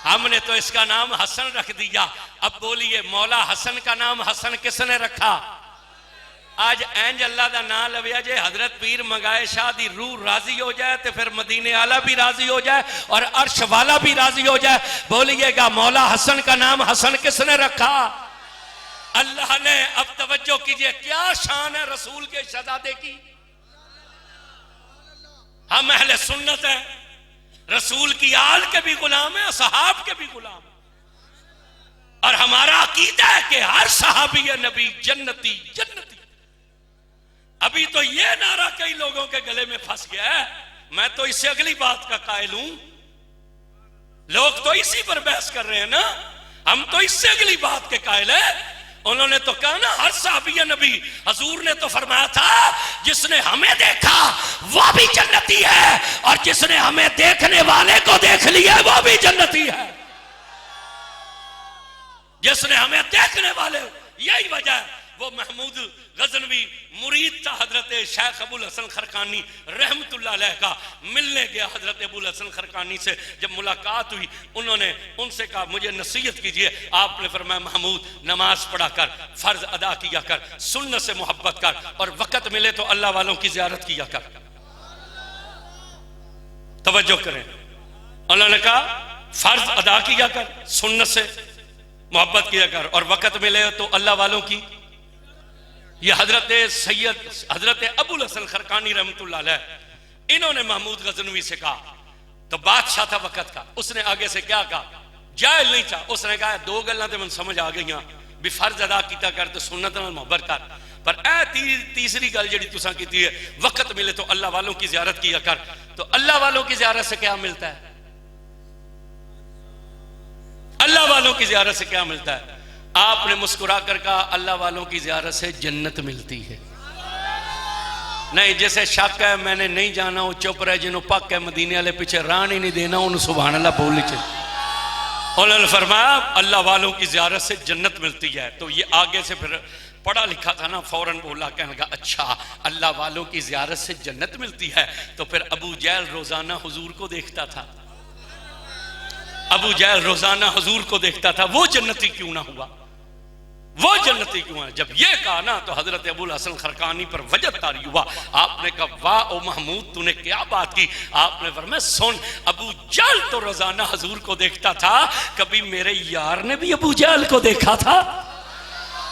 हमने तो इसका नाम हसन रख दिया। अब बोलिए मौला हसन का नाम हसन किसने रखा? आज इंज अल्लाह का नाम लविया जे हजरत पीर मंगाए शाह दी रूह राजी हो जाए तो फिर मदीने आला भी राजी हो जाए और अर्श वाला भी राजी हो जाए। बोलिएगा मौला हसन का नाम हसन किसने रखा? अल्लाह ने। अब तवज्जो कीजिए क्या शान है रसूल के शहजादे की। हम अहले सुन्नत है, रसूल की आल के भी गुलाम है, सहाब के भी गुलाम है, और हमारा अकीदा है कि हर सहाबी नबी जन्नती जन्नती। अभी तो ये नारा कई लोगों के गले में फंस गया है, मैं तो इससे अगली बात का कायल हूं। लोग तो इसी पर बहस कर रहे हैं ना, हम तो इससे अगली बात के कायल है। उन्होंने तो कहा ना हर साहबी नबी, हजूर ने तो फरमाया था जिसने हमें देखा वो भी जन्नती है और जिसने हमें देखने वाले को देख लिया वो भी जन्नती है। जिसने हमें देखने वाले, यही वजह है वो महमूद गजनवी मुरीद था हजरत शेख अबुल हसन खरकानी रहमतुल्लाह अलैह का। मिलने गया हजरत अबुल हसन खरकानी से, जब मुलाकात हुई उन्होंने उनसे कहा मुझे नसीहत कीजिए। आपने फरमाया महमूद नमाज पढ़ा कर, फर्ज अदा किया कर, सुन्नत से मोहब्बत कर और वक़्त मिले तो अल्लाह वालों की ज़ियारत किया कर। तवज्जो करें, उन्होंने कहा फर्ज अदा किया कर, सुन्नत से मोहब्बत किया कर और वक़्त मिले तो अल्लाह वालों की। ये हजरत सैयद हजरत अबुल हसन खरकानी रहमतुल्लाह अलैह, इन्होंने महमूद गजनवी से कहा, तो बादशाह था वक़्त का, उसने आगे से क्या कहा? जायज नहीं था। उसने कहा दो गल्लां ते मैनूं समझ आ गई भी फर्ज अदा किया कर तो सुन्नत नाल मोहब्बत कर, पर तीसरी गल जिहड़ी तुसां कीती है वक़्त मिले तो अल्लाह वालों की ज़ियारत किया कर। तो अल्लाह वालों की ज़ियारत से क्या मिलता है? अल्लाह वालों की ज़ियारत से क्या मिलता है? आपने मुस्कुरा कर कहा अल्लाह वालों की ज़ियारत से जन्नत मिलती है। नहीं, जैसे शक है मैंने नहीं जाना वो चुप रहे, जिन्हों पक है मदीने वाले पीछे रान ही नहीं देना उन्होंने सुभान अल्लाह बोल लीजिए। उन्होंने फरमाया अल्लाह वालों की ज़ियारत से जन्नत मिलती है। तो ये आगे से फिर पढ़ा लिखा था ना, फौरन बोला, कहने लगा अच्छा अल्लाह वालों की ज़ियारत से जन्नत मिलती है। तो फिर अबू जहल रोजाना हुजूर को देखता था, अबू जहल रोजाना हुजूर को देखता था, वो जन्नती क्यों ना हुआ? वो जन्नती क्यों है? जब ये कहा ना तो हजरत अबुल हसन खरकानी पर वजह तारी हुआ। आपने कहा वाह ओ महमूद तूने क्या बात की? आपने फरमाया सुन, अबू जहल तो रोजाना हुजूर को देखता था, कभी मेरे यार ने भी अबू जहल को देखा था?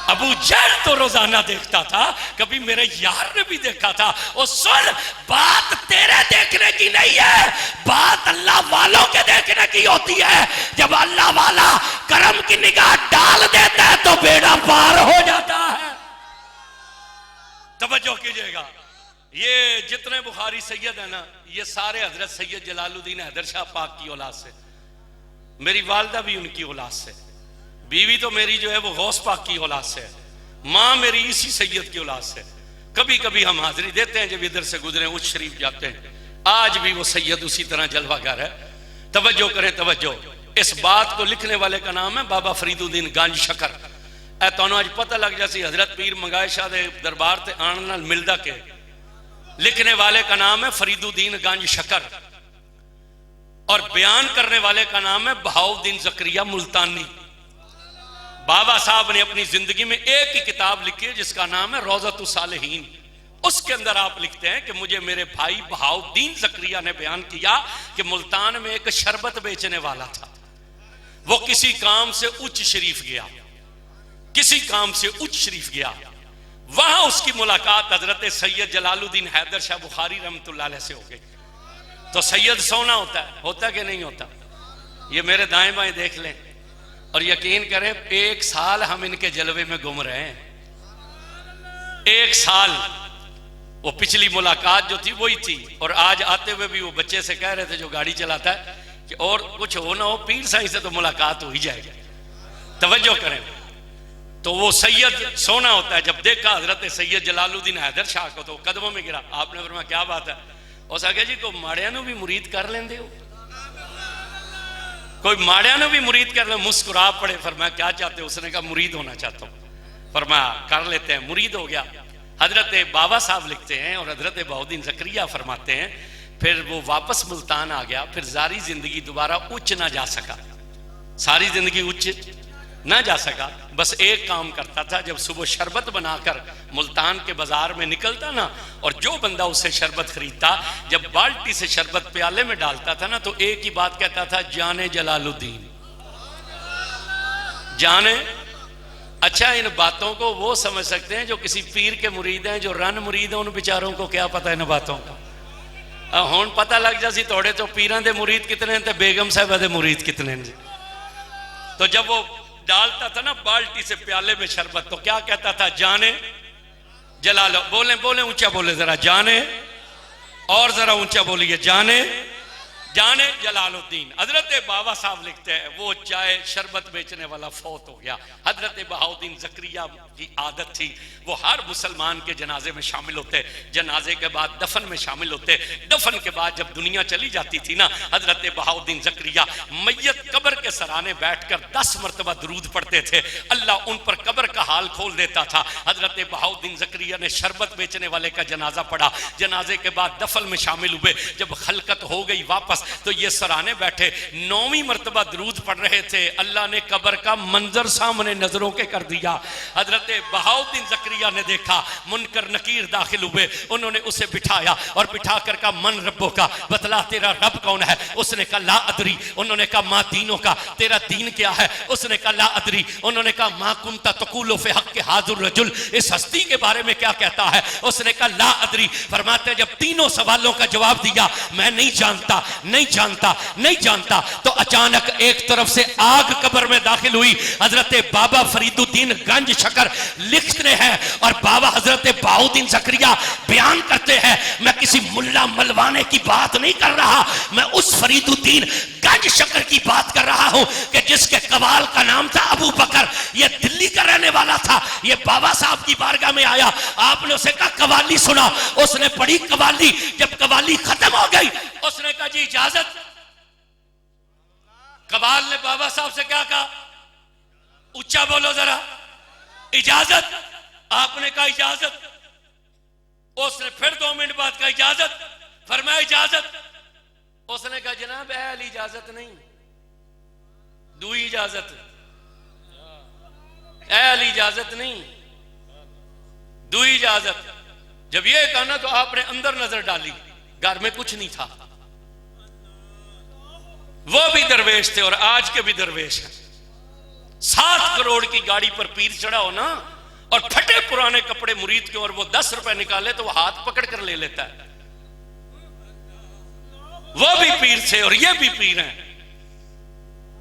अबू जहल तो रोजाना देखता था, कभी मेरे यार ने भी देखा था। और सुन, बात तेरे देखने की नहीं है, बात अल्लाह वालों के देखने की होती है। जब अल्लाह वाला करम की निगाह डाल देता है तो बेड़ा पार हो जाता है। तवज्जो कीजिएगा, ये जितने बुखारी सैयद है ना, ये सारे हजरत सैयद जलालुद्दीन हैदर शाह पाक की औलाद से, मेरी वालदा भी उनकी औलाद से, बीवी तो मेरी जो है वो गौस पाक की औलाद से, माँ मेरी इसी सैयद की औलाद से। कभी कभी हम हाजिरी देते हैं जब इधर से गुजरे उस शरीफ जाते हैं, आज भी वो सैयद उसी तरह जलवागर है। तवज्जो करें, तवज्जो। इस बात को लिखने वाले का नाम है बाबा फरीदुद्दीन गंज शकर। ए तुहानू अज पता लग जासी हजरत पीर मंगाए शाह दे दरबार ते आने नाल मिलदा के। लिखने वाले का नाम है फरीदुद्दीन गंज शकर और बयान करने वाले का नाम है बहाउद्दीन जकरिया मुल्तानी। बाबा साहब ने अपनी जिंदगी में एक ही किताब लिखी है जिसका नाम है रौज़तुस सालिहीन। उसके अंदर आप लिखते हैं कि मुझे मेरे भाई बहाउद्दीन ज़करिया ने बयान किया कि मुल्तान में एक शरबत बेचने वाला था। वो किसी काम से उच्च शरीफ गया, किसी काम से उच्च शरीफ गया। वहां उसकी मुलाकात हजरत सैयद जलालुद्दीन हैदर शाह बुखारी रहमतुल्लाह अलैह से हो गई। तो सैयद सोना होता है कि नहीं होता? ये मेरे दाएं बाएं देख लें और यकीन करें 1 साल हम इनके जलवे में घूम रहे हैं। 1 साल वो पिछली मुलाकात जो थी वही थी, और आज आते हुए भी वो बच्चे से कह रहे थे जो गाड़ी चलाता है कि और कुछ हो ना हो पीर साईं से तो मुलाकात हो ही जाएगी। तवज्जो करें। तो वो सैयद सोना होता है। जब देखा हजरत सैयद जलालुद्दीन हैदर शाह को तो कदमों में गिरा। आपने फरमाया क्या बात है? उस आगे जी को माड़िया भी मुरीद कर लेंदे हो, कोई माड़िया भी मुरीद कर ले। मुस्कुरा पड़े। फरमाया क्या चाहते हो? उसने कहा मुरीद होना चाहता हूं। फरमाया कर लेते हैं। मुरीद हो गया। हजरत बाबा साहब लिखते हैं और हजरत बहाउद्दीन ज़करिया फरमाते हैं फिर वो वापस मुल्तान आ गया। फिर सारी जिंदगी दोबारा उच्च ना जा सका, सारी जिंदगी उच्च ना जा सका। बस एक काम करता था, जब सुबह शरबत बनाकर मुल्तान के बाजार में निकलता ना, और जो बंदा उससे शरबत खरीदता, जब बाल्टी से शरबत प्याले में डालता था ना, तो एक ही बात कहता था, जाने जलालुद्दीन, जाने। अच्छा, इन बातों को वो समझ सकते हैं जो किसी पीर के मुरीद हैं, जो रन मुरीद हैं उन बेचारों को क्या पता इन बातों का। हुण पता लग जासी थोड़े तो पीरां दे मुरीद कितने हैं ते बेगम साहिबा दे मुरीद कितने हैं। तो जब वो डालता था ना बाल्टी से प्याले में शरबत, तो क्या कहता था? जाने जलाल। बोले बोले ऊंचा बोले जरा, जाने, और जरा ऊंचा बोलिए, जाने जाने जलालुद्दीन। हजरत बाबा साहब लिखते हैं वो चाहे शरबत बेचने वाला फौत हो गया। हजरत बहाउद्दीन ज़करिया की आदत थी वो हर मुसलमान के जनाजे में शामिल होते, जनाजे के बाद दफन में शामिल होते, दफन के बाद जब दुनिया चली जाती थी ना, हजरत बहाउद्दीन ज़करिया मैयत कब्र के सराने बैठकर 10 मरतबा दरूद पढ़ते थे। अल्लाह उन पर कब्र का हाल खोल देता था। हजरत बहाउद्दीन ज़करिया ने शरबत बेचने वाले का जनाजा पढ़ा, जनाजे के बाद दफन में शामिल हुए। जब खलकत हो गई वापस, तो ये सराने बैठे 9वीं मर्तबा दरूद पढ़ रहे थे। अल्लाह ने कब्र का मंजर सामने नजरों के कर दिया। हजरत बहाउद्दीन ज़करिया ने देखा, मुनकर नकीर दाखिल हुए, उन्होंने उसे बिठाया और बिठा कर कहा, मन रब्बों का, बतला तेरा रब कौन है? उसने कहा ला अदरी। उन्होंने कहा माँ दीनों का, तेरा दीन क्या है? उसने कहा ला अदरी। उन्होंने कहा माँ कुंता तकुलो फे हक के हाजुर रजुल, इस हस्ती के बारे में क्या कहता है? उसने कहा ला अदरी। फरमाते जब तीनों सवालों का जवाब दिया, मैं नहीं जानता, नहीं जानता, नहीं जानता, तो अचानक एक तरफ से आग कब्र में दाखिल हुई। हजरत बाबा फरीदुद्दीन गंज शकर लिखते हैं और बाबा हजरत बहाउद्दीन ज़करिया बयान करते हैं, मैं किसी मुल्ला मलवाने की बात नहीं कर रहा, मैं उस फरीदुद्दीन गंज शकर की बात कर रहा हूं कि जिसके कवाल का नाम था अबू बकर। ये दिल्ली का रहने वाला था। ये बाबा साहब की बारगाह में आया, आपने उसे कहा कवाली सुना, उसने पढ़ी कवाली। जब कवाली खत्म हो गई, उसने कहा जी इजाजत। कवाल ने बाबा साहब से क्या कहा? ऊंचा बोलो जरा, इजाजत। आपने कहा इजाजत। उसने फिर 2 मिनट बाद कहा इजाजत। फरमाया इजाजत। उसने कहा जनाब अहल इजाजत नहीं, दूई इजाजत, अहल इजाजत नहीं, दूई इजाजत। जब ये कहा ना, तो आपने अंदर नजर डाली, घर में कुछ नहीं था। वो भी दरवेश थे और आज के भी दरवेश हैं। 7 करोड़ की गाड़ी पर पीर चढ़ा हो ना, और फटे पुराने कपड़े मुरीद के, और वो 10 रुपए निकाले तो वो हाथ पकड़ कर ले लेता है। वो भी पीर थे और ये भी पीर हैं।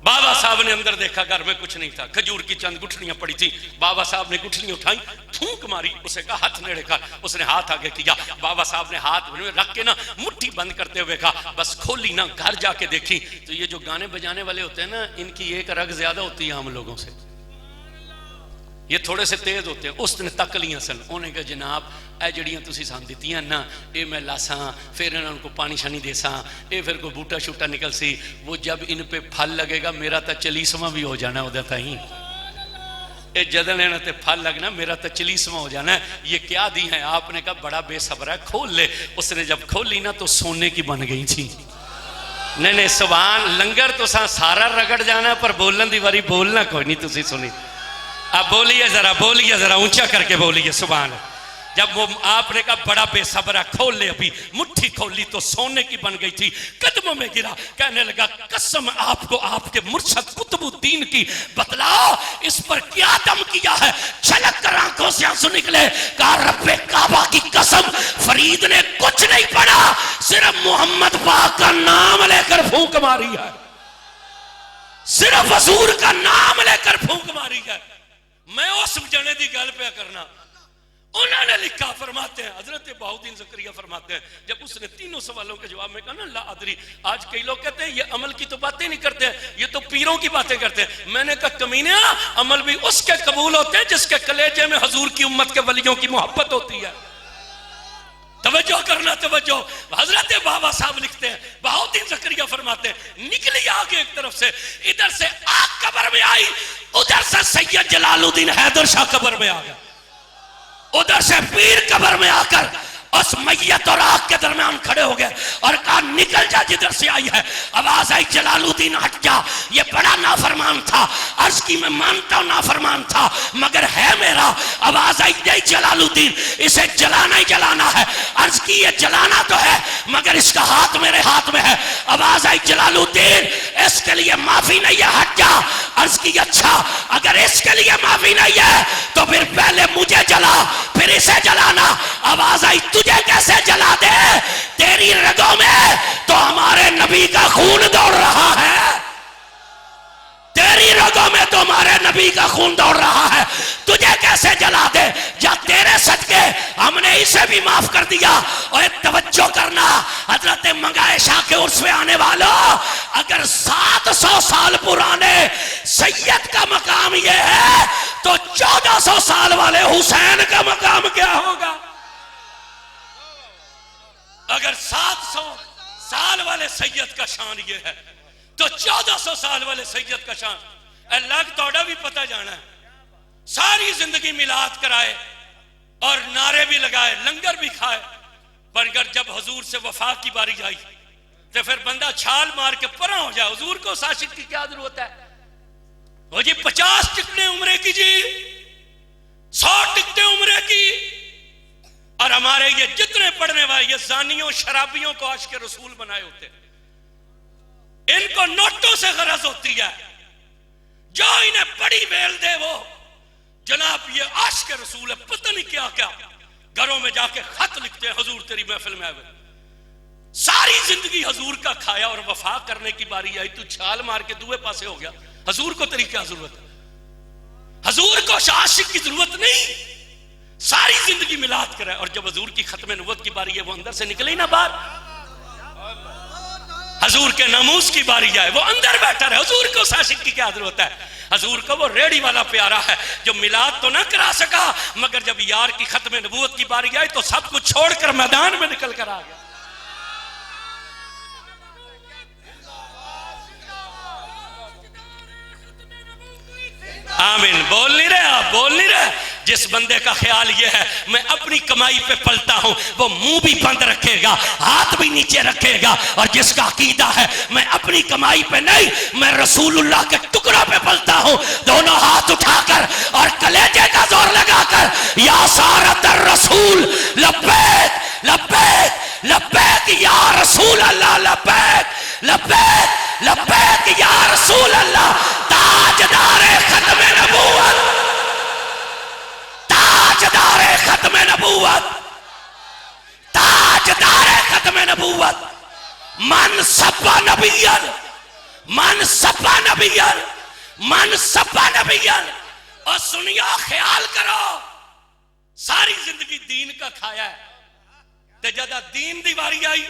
बाबा साहब ने अंदर देखा, घर में कुछ नहीं था, खजूर की चंद गुठलियां पड़ी थी। बाबा साहब ने गुठलियां उठाई, फूंक मारी, उसे कहा हाथ नेड़े कर। उसने हाथ आगे किया, बाबा साहब ने हाथ रख के ना मुट्ठी बंद करते हुए कहा बस खोली ना। घर जाके देखी तो ये जो गाने बजाने वाले होते हैं ना, इनकी एक रग ज्यादा होती है आम लोगों से, ये थोड़े से तेज होते हैं। उसने तक लिया सन, उन्हें कहा जनाब ए जड़ियां तुसी सान दित्तियां ना, ये मैं लासा, फिर इन्होंने को पानी शानी देसा, ये फिर कोई बूटा शूटा निकल सी, वो जब इन पे फल लगेगा मेरा तो 40वां भी हो जाना उधर ताई। ये जदन इन्होंने ते फल लगना, मेरा तो 40वां हो जाना है। ये क्या दी है? आपने कहा बड़ा बेसब्र है, खोल ले। उसने जब खोली ना तो सोने की बन गई थी। नहीं नहीं सुभान, लंगर तो सारा रगड़ जाना, पर बोलन दी वारी बोलना कोई नहीं। तुसी सुनी अब बोलिए जरा ऊंचा करके बोलिए सुभान अल्लाह। जब वो आपने कहा बड़ा बेसब्रा, खोल ले, अभी मुट्ठी खोली तो सोने की बन गई थी, कदमों में गिरा, कहने लगा कसम आपको आपके मुर्शद कुतुबुद्दीन की, बतलाओ इस पर क्या दम किया है। छलक कर आंखों से आंसू निकले, कहा रब्बे काबा की कसम फरीद ने कुछ नहीं पढ़ा, सिर्फ मोहम्मद पाक का नाम लेकर फूंक मारी है, सिर्फ हजूर का नाम लेकर फूंक मारी है। मैं उस जने की गल पे करना, उन्होंने लिखा, फरमाते हैं हजरत बहाउद्दीन ज़करिया फरमाते हैं, जब उसने तीनों सवालों के जवाब में कहा ना ला अदरी, आज कई लोग कहते हैं ये अमल की तो बातें नहीं करते हैं, ये तो पीरों की बातें करते हैं। मैंने कहा कमीने, अमल भी उसके कबूल होते हैं जिसके कलेजे में हजूर की उम्मत के वलियों की मोहब्बत होती है। तवज्जो करना, तवज्जो। हजरत बाबा साहब लिखते हैं, बहाउद्दीन ज़करिया फरमाते हैं निकली आगे एक तरफ से, इधर से आग कब्र में आई, उधर से सैयद जलालुद्दीन हैदर शाह कब्र में आ गया, उधर से पीर कब्र में आकर उस मैयत और आग के दरमियान खड़े हो गए और कहा निकल जा जिधर से आई है। आवाज आई जलालुद्दीन हट जा, ये बड़ा नाफरमान था। अर्ज की मैं मानता हूं नाफरमान था मगर है मेरा। आवाज आई नहीं जलालुद्दीन, इसे जलाना ही जलाना है। अर्ज की ये जलाना तो है मगर इसका हाथ मेरे हाथ में है। आवाज आई जलालुद्दीन इसके लिए माफी नहीं है, हट जा। अर्ज की अच्छा अगर इसके लिए माफी नहीं है तो फिर पहले मुझे जला फिर इसे जलाना। आवाज आई तुझे कैसे जला दे, तेरी रगों में तो हमारे नबी का खून दौड़ रहा है, तेरी रगों में तो हमारे नबी का खून दौड़ रहा है, तुझे कैसे जला दे। या तेरे सदके हमने इसे भी माफ कर दिया। और तवज्जो करना, हजरत मंगाए शाह के उर्स में आने वालों, अगर 700 साल पुराने सैयद का मकाम यह है तो 1400 साल वाले हुसैन का मकाम क्या होगा। अगर 700 साल वाले सैयद का शान ये है तो 1400 साल वाले सैयद का शान अलग तोड़ा भी पता जाना है। सारी जिंदगी मिलाद कराए और नारे भी लगाए, लंगर भी खाए, पर जब हुजूर से वफा की बारी आई तो फिर बंदा छाल मार के परा हो जाए। हुजूर को शाशिद की क्या जरूरत है। वो जी 50 टिकटें उम्रे की जी, 100 टिकटें उम्रे की, और हमारे ये जितने पढ़ने वाले ये जानियों शराबियों को आशिक रसूल बनाए होते हैं, इनको नोटों से गरज होती है। जो इन्हें बड़ी बेल दे वो जनाब ये आशिक रसूल है, पता नहीं क्या क्या घरों में जाके खत लिखते हैं हुजूर तेरी महफिल में आए। सारी जिंदगी हुजूर का खाया और वफा करने की बारी आई, तू छाल मार के दूसरे पासे हो गया। हुजूर को तेरी क्या जरूरत है, हुजूर को आशिक की जरूरत नहीं। सारी जिंदगी मिलाद करे और जब हुजूर की खत्म नबूवत की बारी है वो अंदर से निकले ही ना बाहर। हुजूर के नामूस की बारी आए वो अंदर बैठा रहे। हुजूर को आशिक की क्या जरूरत है। हुजूर को वो रेडी वाला प्यारा है जो मिलाद तो ना करा सका मगर जब यार की खत्म नबूवत की बारी आई तो सब कुछ छोड़कर मैदान में निकल कर आ गया। आमीन। बोल नहीं रहे आप, बोल नहीं रहे। जिस बंदे का ख्याल ये है मैं अपनी कमाई पे पलता हूं वो मुंह भी बंद रखेगा, हाथ भी नीचे रखेगा। और जिसका अकीदा है मैं अपनी कमाई पे नहीं मैं रसूलुल्लाह के टुकड़ों पे पलता हूं, दोनों हाथ उठाकर और कलेजे का जोर लगाकर या सारत रसूल लब्बैक लब्बैक लब्बैक या रसूल अल्लाह, लब्बैक लब्बैक लब्बैक या रसूल अल्लाह। ताजदारे खत्म नबूवत, ताजदारे खत्म नबूवत, ताजदारे खत्म नबूवत। मन सब्बा नबियन, मन सब्बा नबियन, मन सब्बा नबियन। और सुनियो ख्याल करो सारी जिंदगी दीन का खाया है ते जदा दीन दी बारी आई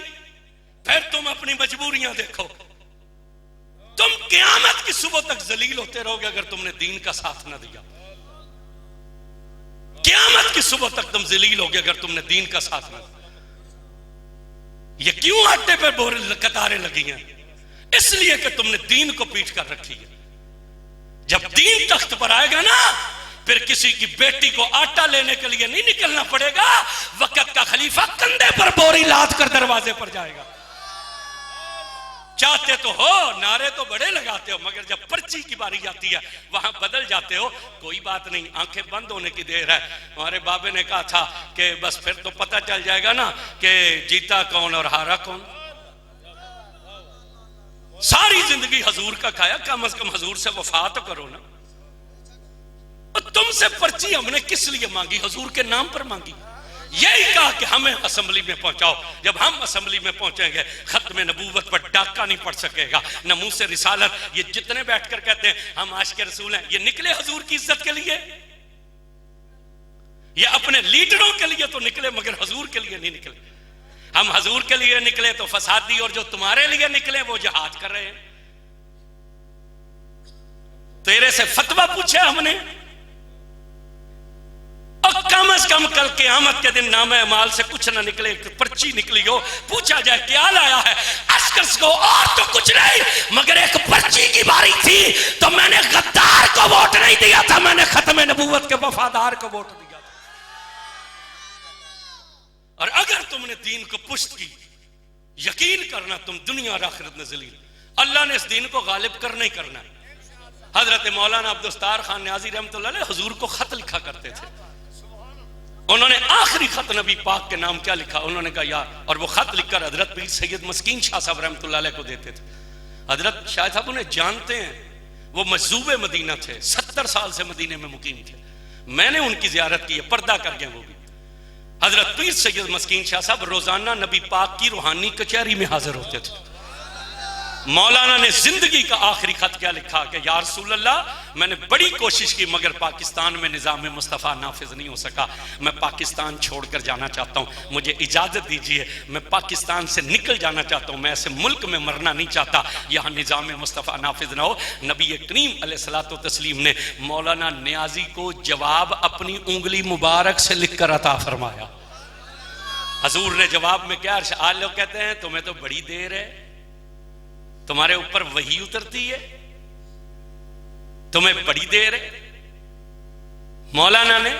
फिर तुम अपनी मजबूरियां देखो। तुम क़यामत की सुबह तक जलील होते रहोगे अगर तुमने दीन का साथ ना दिया। क़यामत की सुबह तक तुम जलील होगे अगर तुमने दीन का साथ ना दिया। ये क्यों आटे पे बोर कतारें लगी हैं? इसलिए कि तुमने दीन को पीट कर रखी है। जब दीन तख्त पर आएगा ना फिर किसी की बेटी को आटा लेने के लिए नहीं निकलना पड़ेगा, वक्त का खलीफा कंधे पर बोरी लाद कर दरवाजे पर जाएगा। चाहते तो हो, नारे तो बड़े लगाते हो, मगर जब पर्ची की बारी आती है वहां बदल जाते हो। कोई बात नहीं, आंखें बंद होने की देर है। हमारे बाबे ने कहा था कि बस फिर तो पता चल जाएगा ना कि जीता कौन और हारा कौन। सारी जिंदगी हजूर का खाया, कम से कम हजूर से वफा तो करो ना। और तुमसे पर्ची हमने किस लिए मांगी? हजूर के नाम पर मांगी। यही कहा कि हमें असेंबली में पहुंचाओ। जब हम असेंबली में पहुंचेंगे खत्म नबूवत पर डाका नहीं पड़ सकेगा, न मुंह से रिसालत। ये जितने बैठकर कहते हैं हम आशिक रसूल हैं, ये निकले हजूर की इज्जत के लिए, ये अपने लीडरों के लिए तो निकले मगर हजूर के लिए नहीं निकले। हम हजूर के लिए निकले तो फसादी, और जो तुम्हारे लिए निकले वो जहाद कर रहे हैं। तेरे से फतवा पूछे हमने, और कम से कम कल क़यामत के दिन नामे अमाल से कुछ ना निकले, पर्ची निकली हो, पूछा जाए क्या लाया है, अस्कर्स को और तो कुछ नहीं मगर एक पर्ची की बारी थी तो मैंने गद्दार को वोट नहीं दिया था, मैंने खत्म नबूवत के वफादार को वोट दिया था। और अगर तुमने दीन को पुष्ट की, यकीन करना तुम दुनिया और आखिरत में जलील। अल्लाह ने इस दीन को गालिब करना ही करना है। हजरत मौलाना अब्दुस्तार खान न्याजी रहमतुल्लाह अलैह हुजूर को खत लिखा करते थे। उन्होंने आखिरी खत नबी पाक के नाम क्या लिखा, उन्होंने कहा यार, और वो खत लिखकर हजरत पीर सैयद मस्कीन शाह साहब रहमतुल्लाह अलैह को देते थे। हजरत शाह साहब उन्हें जानते हैं, वो मजूबे मदीना थे, 70 साल से मदीने में मुकीम थे। मैंने उनकी जियारत की है, पर्दा कर गए वो भी। हजरत पीर सैयद मस्कीन शाह साहब रोजाना नबी पाक की रूहानी कचहरी में हाजिर होते थे। मौलाना ने जिंदगी का आखिरी खत क्या लिखा कि या रसूल अल्लाह, मैंने बड़ी कोशिश की मगर पाकिस्तान में निज़ाम मुस्तफ़ा नाफिज नहीं हो सका। मैं पाकिस्तान छोड़कर जाना चाहता हूँ, मुझे इजाज़त दीजिए, मैं पाकिस्तान से निकल जाना चाहता हूँ, मैं ऐसे मुल्क में मरना नहीं चाहता यहाँ निज़ाम मुस्तफ़ा नाफिज ना हो। नबी करीम अलैहिस्सलातु तस्लीम ने मौलाना न्याजी को जवाब अपनी उंगली मुबारक से लिख कर अता फरमाया। हजूर ने जवाब में क्या, आज लोग कहते हैं तुम्हें तो बड़ी देर है, तुम्हारे ऊपर वही उतरती है, तुम्हें बड़ी देर है। मौलाना ने,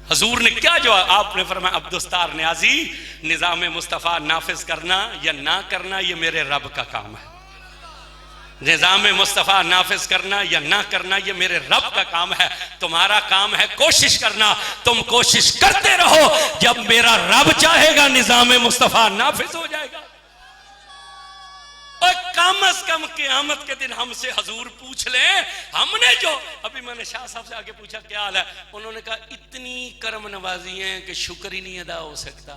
हजूर ने क्या जवाब, आपने फरमाया अब्दुस्तार न्याजी, निजाम मुस्तफ़ा नाफिज करना या ना करना ये मेरे रब का काम है। निजाम मुस्तफ़ा नाफिज करना या ना करना ये मेरे रब का काम है, तुम्हारा काम है कोशिश करना। तुम कोशिश करते रहो, जब मेरा रब चाहेगा निजाम मुस्तफ़ा नाफिज हो जाएगा। और कम से कम क़यामत के दिन हमसे हजूर पूछ ले, हमने जो, अभी मैंने शाह साहब से आगे पूछा क्या हाल है, उन्होंने कहा इतनी करम नवाजी है कि शुक्र ही नहीं अदा हो सकता,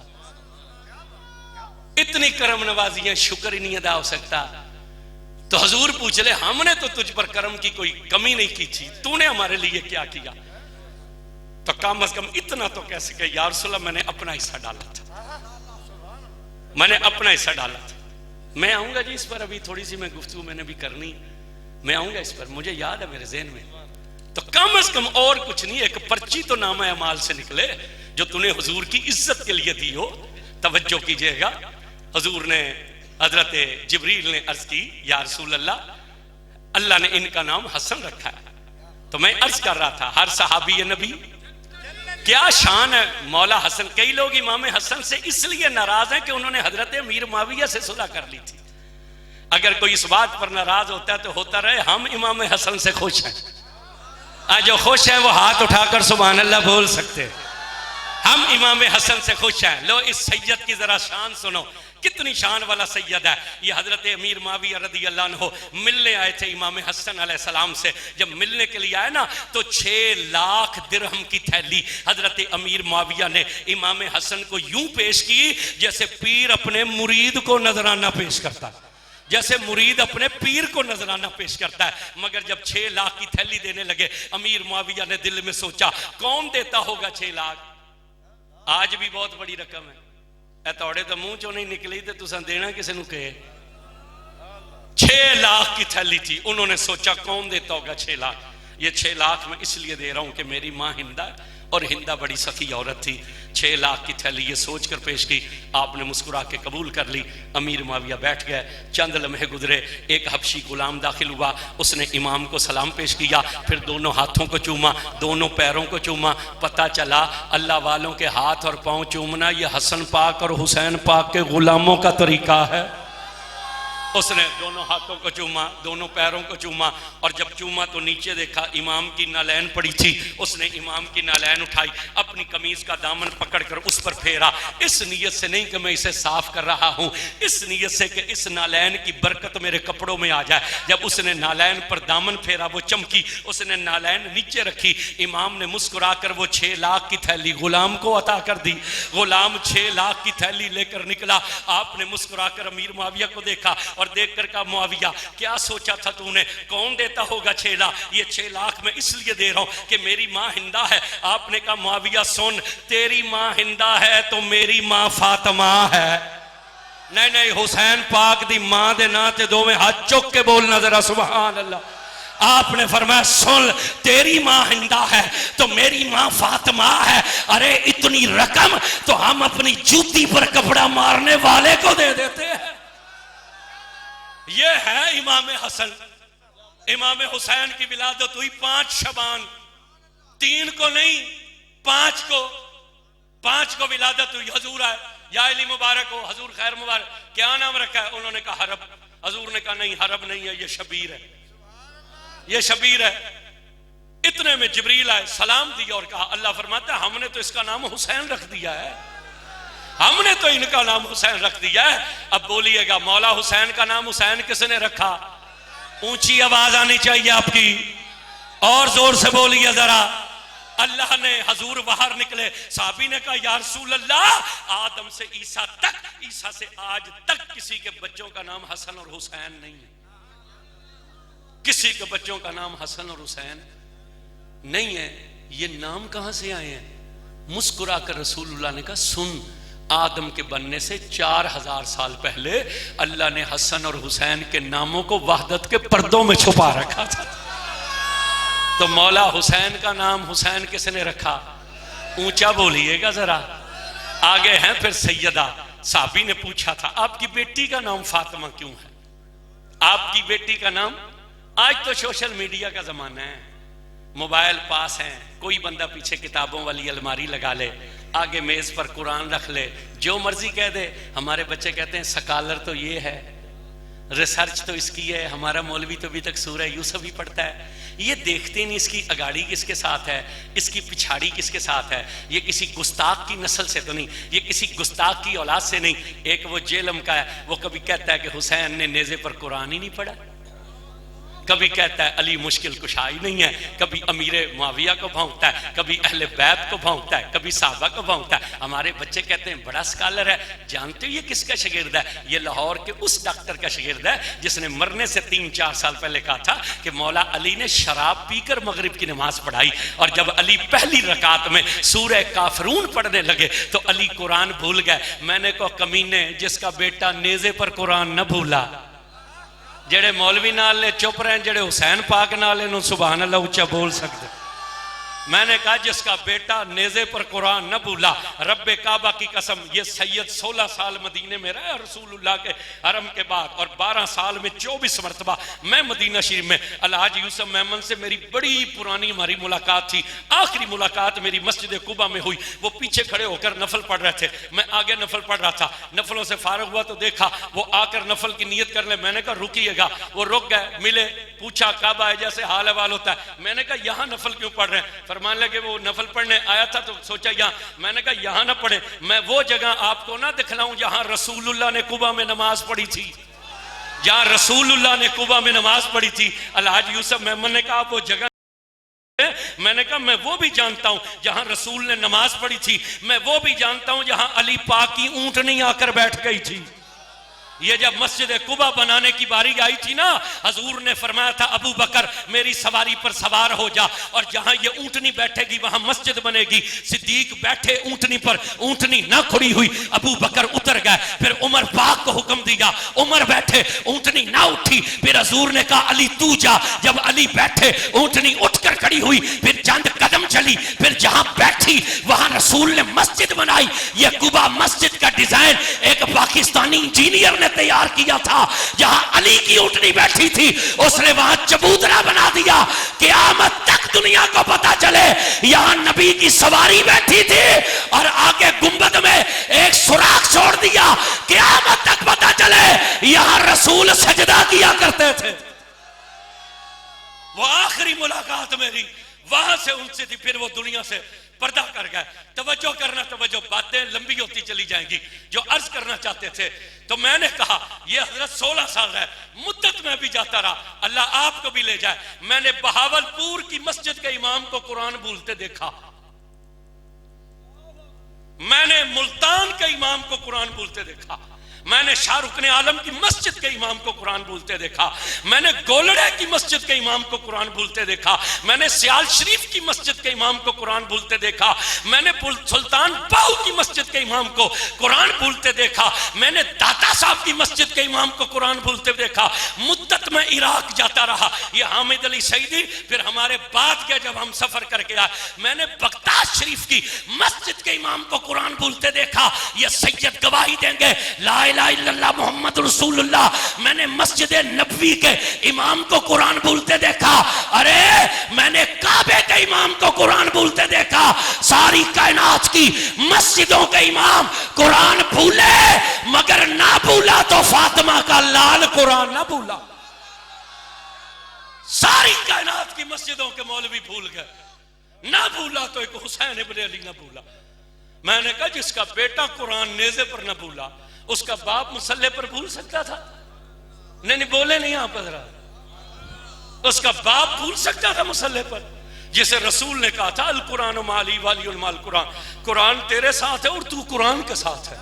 इतनी करम नवाजी है शुक्र ही नहीं अदा हो सकता। तो हजूर पूछ ले, हमने तो तुझ पर करम की कोई कमी नहीं की थी, तूने हमारे लिए क्या किया? तो कम से कम इतना तो कह सके या रसूल अल्लाह, मैंने अपना हिस्सा डाला था, मैंने अपना हिस्सा डाला था। मैं आऊंगा जी इस पर, अभी थोड़ी सी मैं गुफ्तगू मैंने भी करनी, मैं आऊंगा इस पर, मुझे याद है मेरे ज़हन में। तो कम से कम और कुछ नहीं, एक पर्ची तो नामा अमाल से निकले जो तूने हुजूर की इज्जत के लिए दी हो। तवज्जो कीजिएगा, हुजूर ने, हजरत जिब्रील ने अर्ज की या रसूल अल्लाह, अल्लाह ने इनका नाम हसन रखा है। तो मैं अर्ज कर रहा था, हर सहाबी नबी क्या शान है मौला हसन। कई लोग इमाम हसन से इसलिए नाराज हैं कि उन्होंने हजरत अमीर मुआविया से सुलह कर ली थी। अगर कोई इस बात पर नाराज होता है तो होता रहे, हम इमाम हसन से खुश हैं। आज जो खुश है वो हाथ उठाकर सुभान अल्लाह बोल सकते हैं, हम इमाम हसन से खुश हैं। लो इस सैयद की जरा शान सुनो, कितनी शान वाला सैयद है ये। हजरत अमीर मुआविया रदी अल्लाह अन्हु मिलने आए थे इमाम हसन अलैहिस्सलाम से। जब मिलने के लिए आए ना तो 6 लाख दिरहम की थैली हजरत अमीर मुआविया ने इमाम हसन को यूं पेश की जैसे पीर अपने मुरीद को नजराना पेश करता है, जैसे मुरीद अपने पीर को नजराना पेश करता है। मगर जब 6 लाख की थैली देने लगे, अमीर मुआविया ने दिल में सोचा कौन देता होगा 6 लाख, आज भी बहुत बड़ी रकम है, तोड़े तो मुंह चो नहीं निकली तो तुसा देना किसी को कहे। 6 लाख की थैली थी, उन्होंने सोचा कौन देता होगा 6 लाख। ये 6 लाख मैं इसलिए दे रहा हूं कि मेरी माँ हिंदा और हिंदा बड़ी सखी औरत थी। 6 लाख की थैली ये सोचकर पेश की, आपने मुस्कुरा के कबूल कर ली। अमीर मुआविया बैठ गए, चंद लम्हे गुजरे, एक हबशी गुलाम दाखिल हुआ, उसने इमाम को सलाम पेश किया, फिर दोनों हाथों को चूमा, दोनों पैरों को चूमा। पता चला अल्लाह वालों के हाथ और पांव चूमना ये हसन पाक और हुसैन पाक के गुलामों का तरीका है। उसने दोनों हाथों को चूमा, दोनों पैरों को चूमा, और जब चूमा तो नीचे देखा इमाम की नालैन पड़ी थी। उसने इमाम की नालैन उठाई, अपनी कमीज का दामन पकड़कर उस पर फेरा, इस नीयत से नहीं कि मैं इसे साफ कर रहा हूं, इस नीयत से कि इस नालैन की बरकत मेरे कपड़ों में आ जाए। जब उसने नालैन पर दामन फेरा वो चमकी, उसने नालैन नीचे रखी। इमाम ने मुस्कुराकर वो 6 लाख की थैली गुलाम को अता कर दी। गुलाम 6 लाख की थैली लेकर निकला। आपने मुस्कुराकर अमीर मुआविया को देखा और देखकर कहा, मुआविया क्या सोचा था तूने, कौन देता होगा 6 लाख? ये 6 लाख मैं इसलिए दे रहा हूं कि मेरी माँ हिंदा है। आपने कहा, मुआविया सुन, तेरी माँ हिंदा है तो मेरी माँ फातिमा है। नहीं नहीं, हुसैन पाक दी मां दे ना ते दोवें हाथ चुक के बोलना जरा सुभान अल्लाह। आपने फरमाया, सुन, तेरी मां हिंदा है तो मेरी मां फातिमा है। अरे इतनी रकम तो हम अपनी जूती पर कपड़ा मारने वाले को दे देते हैं। ये है इमाम हसन। इमाम हुसैन की विलादत हुई 5 शबान, 3 को नहीं 5 को, 5 को विलादत हुई। हजूर आए, या अली मुबारक हो, हजूर खैर मुबारक, क्या नाम रखा है? उन्होंने कहा हरब। हजूर ने कहा नहीं, हरब नहीं है, ये शबीर है, ये शबीर है। इतने में जिब्रील आए, सलाम दिया और कहा, अल्लाह फरमाता है हमने तो इसका नाम हुसैन रख दिया है, हमने तो इनका नाम हुसैन रख दिया है। अब बोलिएगा, मौला हुसैन का नाम हुसैन किसने रखा? ऊंची आवाज आनी चाहिए आपकी, और जोर से बोलिए जरा। अल्लाह ने, हजूर बाहर निकले, साहबी ने कहा, या रसूल अल्लाह, आदम से ईसा तक, ईसा से आज तक किसी के बच्चों का नाम हसन और हुसैन नहीं है। किसी के बच्चों का नाम हसन और हुसैन नहीं है। ये नाम कहां से आए हैं? मुस्कुराकर रसूलुल्लाह ने कहा, सुन, आदम के बनने से 4000 साल पहले अल्लाह ने हसन और हुसैन के नामों को वहदत के पर्दों में छुपा रखा था। तो मौला हुसैन का नाम हुसैन किसने रखा? ऊंचा बोलिएगा जरा। आगे हैं फिर सैयदा। साहबी ने पूछा था, आपकी बेटी का नाम फातिमा क्यों है? आपकी बेटी का नाम, आज तो सोशल मीडिया का जमाना है, मोबाइल पास है, कोई बंदा पीछे किताबों वाली अलमारी लगा ले, आगे मेज पर कुरान रख ले, जो मर्जी कह दे। हमारे बच्चे कहते हैं स्कॉलर तो ये है, रिसर्च तो इसकी है, हमारा मौलवी तो अभी तक सूरह यूसुफ ही पढ़ता है। ये देखते नहीं इसकी अगाड़ी किसके साथ है, इसकी पिछाड़ी किसके साथ है। ये किसी गुस्ताख की नस्ल से तो नहीं, ये किसी गुस्ताख की औलाद से नहीं। एक वो जेलम का है, वो कभी कहता है कि हुसैन ने नेज़े पर कुरान ही नहीं पढ़ा, कभी कहता है अली मुश्किल कुशाई नहीं है, कभी अमीरे मुआविया को भौंकता है, कभी अहले बैत को भौंकता है, कभी साहबा को भौंकता है। हमारे बच्चे कहते हैं बड़ा स्कॉलर है। जानते हो ये किसका शागिर्द है? ये लाहौर के उस डॉक्टर का शागिर्द है जिसने मरने से 3-4 साल पहले कहा था कि मौला अली ने शराब पीकर मगरिब की नमाज पढ़ाई, और जब अली पहली रकात में सूरह काफरून पढ़ने लगे तो अली कुरान भूल गए। मैंने कहा, कमीने, जिसका बेटा नेज़े पर कुरान न भूला, जेड़े मौलवी नाल चुप रहे, जेड़े हुसैन पाक नाल सुभान अल्लाह उच्चा बोल सकते। मैंने कहा, जिसका बेटा नेज़े पर कुरान न भूला, रब्बे काबा की कसम, ये सैयद 16 साल मदीने में रहे रसूलुल्लाह के हरम के बाद, और 12 साल में 24 मरतबा मैं मदीना शरीफ में। अलहाज यूसुफ मेमन से मेरी बड़ी पुरानी हमारी मुलाकात थी। आखिरी मुलाकात मेरी मस्जिद कुबा में हुई। वो पीछे खड़े होकर नफल पढ़ रहे थे, मैं आगे नफल पढ़ रहा था। नफलों से फारग हुआ तो देखा वो आकर नफल की नियत कर ले। मैंने कहा रुकिएगा, वो रुक गए, मिले, पूछा काबा है जैसे हाल हवाल होता है। मैंने कहा यहाँ नफल क्यों पढ़ रहे हैं? फरमान लगे वो नफल पढ़ने आया था तो सोचा यहाँ। मैंने कहा यहाँ ना पढ़े, मैं वो जगह आपको ना दिखलाऊं जहां रसूलुल्लाह ने कुबा में नमाज पढ़ी थी, जहां रसूलुल्लाह ने कुबा में नमाज पढ़ी थी। अलहाज यूसुफ मेमन ने कहा वो जगह, मैंने कहा मैं वो भी जानता हूं जहां रसूल ने नमाज पढ़ी थी, मैं वो भी जानता हूं जहां अली पाक की ऊंटनी आकर बैठ गई थी। ये जब मस्जिद कुबा बनाने की बारी आई थी ना, हजूर ने फरमाया था अबू बकर मेरी सवारी पर सवार हो जा, और जहां ये ऊंटनी बैठेगी वहां मस्जिद बनेगी। सिद्दीक बैठे ऊंटनी पर, ऊंटनी ना खड़ी हुई, अबू बकर उतर गए। फिर उमर पाक को हुक्म दिया, उमर बैठे, ऊंटनी ना उठी। फिर हजूर ने कहा अली तू जा। जब अली बैठे, ऊंटनी उठकर खड़ी हुई। फिर चंद कदम चली, फिर जहां बैठी वहां रसूल ने मस्जिद बनाई। ये कुबा मस्जिद का डिजाइन एक पाकिस्तानी इंजीनियर ने तैयार किया था। जहां अली की ऊंटनी बैठी थी उसने वहां चबूतरा बना दिया। क़यामत तक दुनिया को पता चले यहां नबी की सवारी बैठी थी, और आगे गुंबद में एक सुराख छोड़ दिया। क़यामत तक पता चले यहां रसूल सजदा किया करते थे। वो आखिरी मुलाकात मेरी वहां से उनसे थी, फिर वो दुनिया से पर्दा कर गए। तवज्जो करना, तवज्जो, बातें लंबी होती चली जाएंगी। जो अर्ज करना चाहते थे, तो मैंने कहा ये हजरत 16 साल है, मुद्दत में भी जाता रहा, अल्लाह आपको भी ले जाए। मैंने बहावलपुर की मस्जिद के इमाम को कुरान भूलते देखा, मैंने मुल्तान के इमाम को कुरान भूलते देखा, मैंने शाहरुख आलम की मस्जिद के इमाम को कुरान भूलते देखा, मैंने गोलड़े की मस्जिद के इमाम को कुरान भूलते देखा, मैंने सियाल शरीफ की मस्जिद के इमाम को कुरान भूलते देखा, मैंने सुल्तान बाहू की मस्जिद के इमाम को कुरान भूलते देखा, मैंने दाता साहब की मस्जिद के इमाम को कुरान भूलते देखा। मुद्दत में इराक जाता रहा। ये हामिद अली सईदी फिर हमारे बाद के जब हम सफर करके आए, मैंने बगदाद शरीफ की मस्जिद के इमाम को कुरान भूलते देखा। ये सैयद गवाही देंगे ला इलाहा इल्लल्लाह मुहम्मद रसूलुल्लाह। मैंने मस्जिद नबवी के इमाम को कुरान भूलते देखा। अरे मैंने काबे के इमाम को कुरान भूलते देखा। सारी कायनात की मस्जिदों के इमाम कुरान भूले, मगर ना भूला तो फातिमा का लाल कुरान ना भूला। सारी कायनात की मस्जिदों के मौलवी भूल गए, ना भूला तो एक हुसैन इब्न अली ना भूला। मैंने कहा जिसका बेटा कुरान नेज़े पर ना भूला, उसका बाप मुसल्ले पर भूल सकता था? नहीं बोले नहीं आप जरा। उसका बाप भूल सकता था मुसल्ले पर? जिसे रसूल ने कहा था अल कुरान माली वाली माल कुरान, कुरान तेरे साथ है और तू कुरान के साथ है।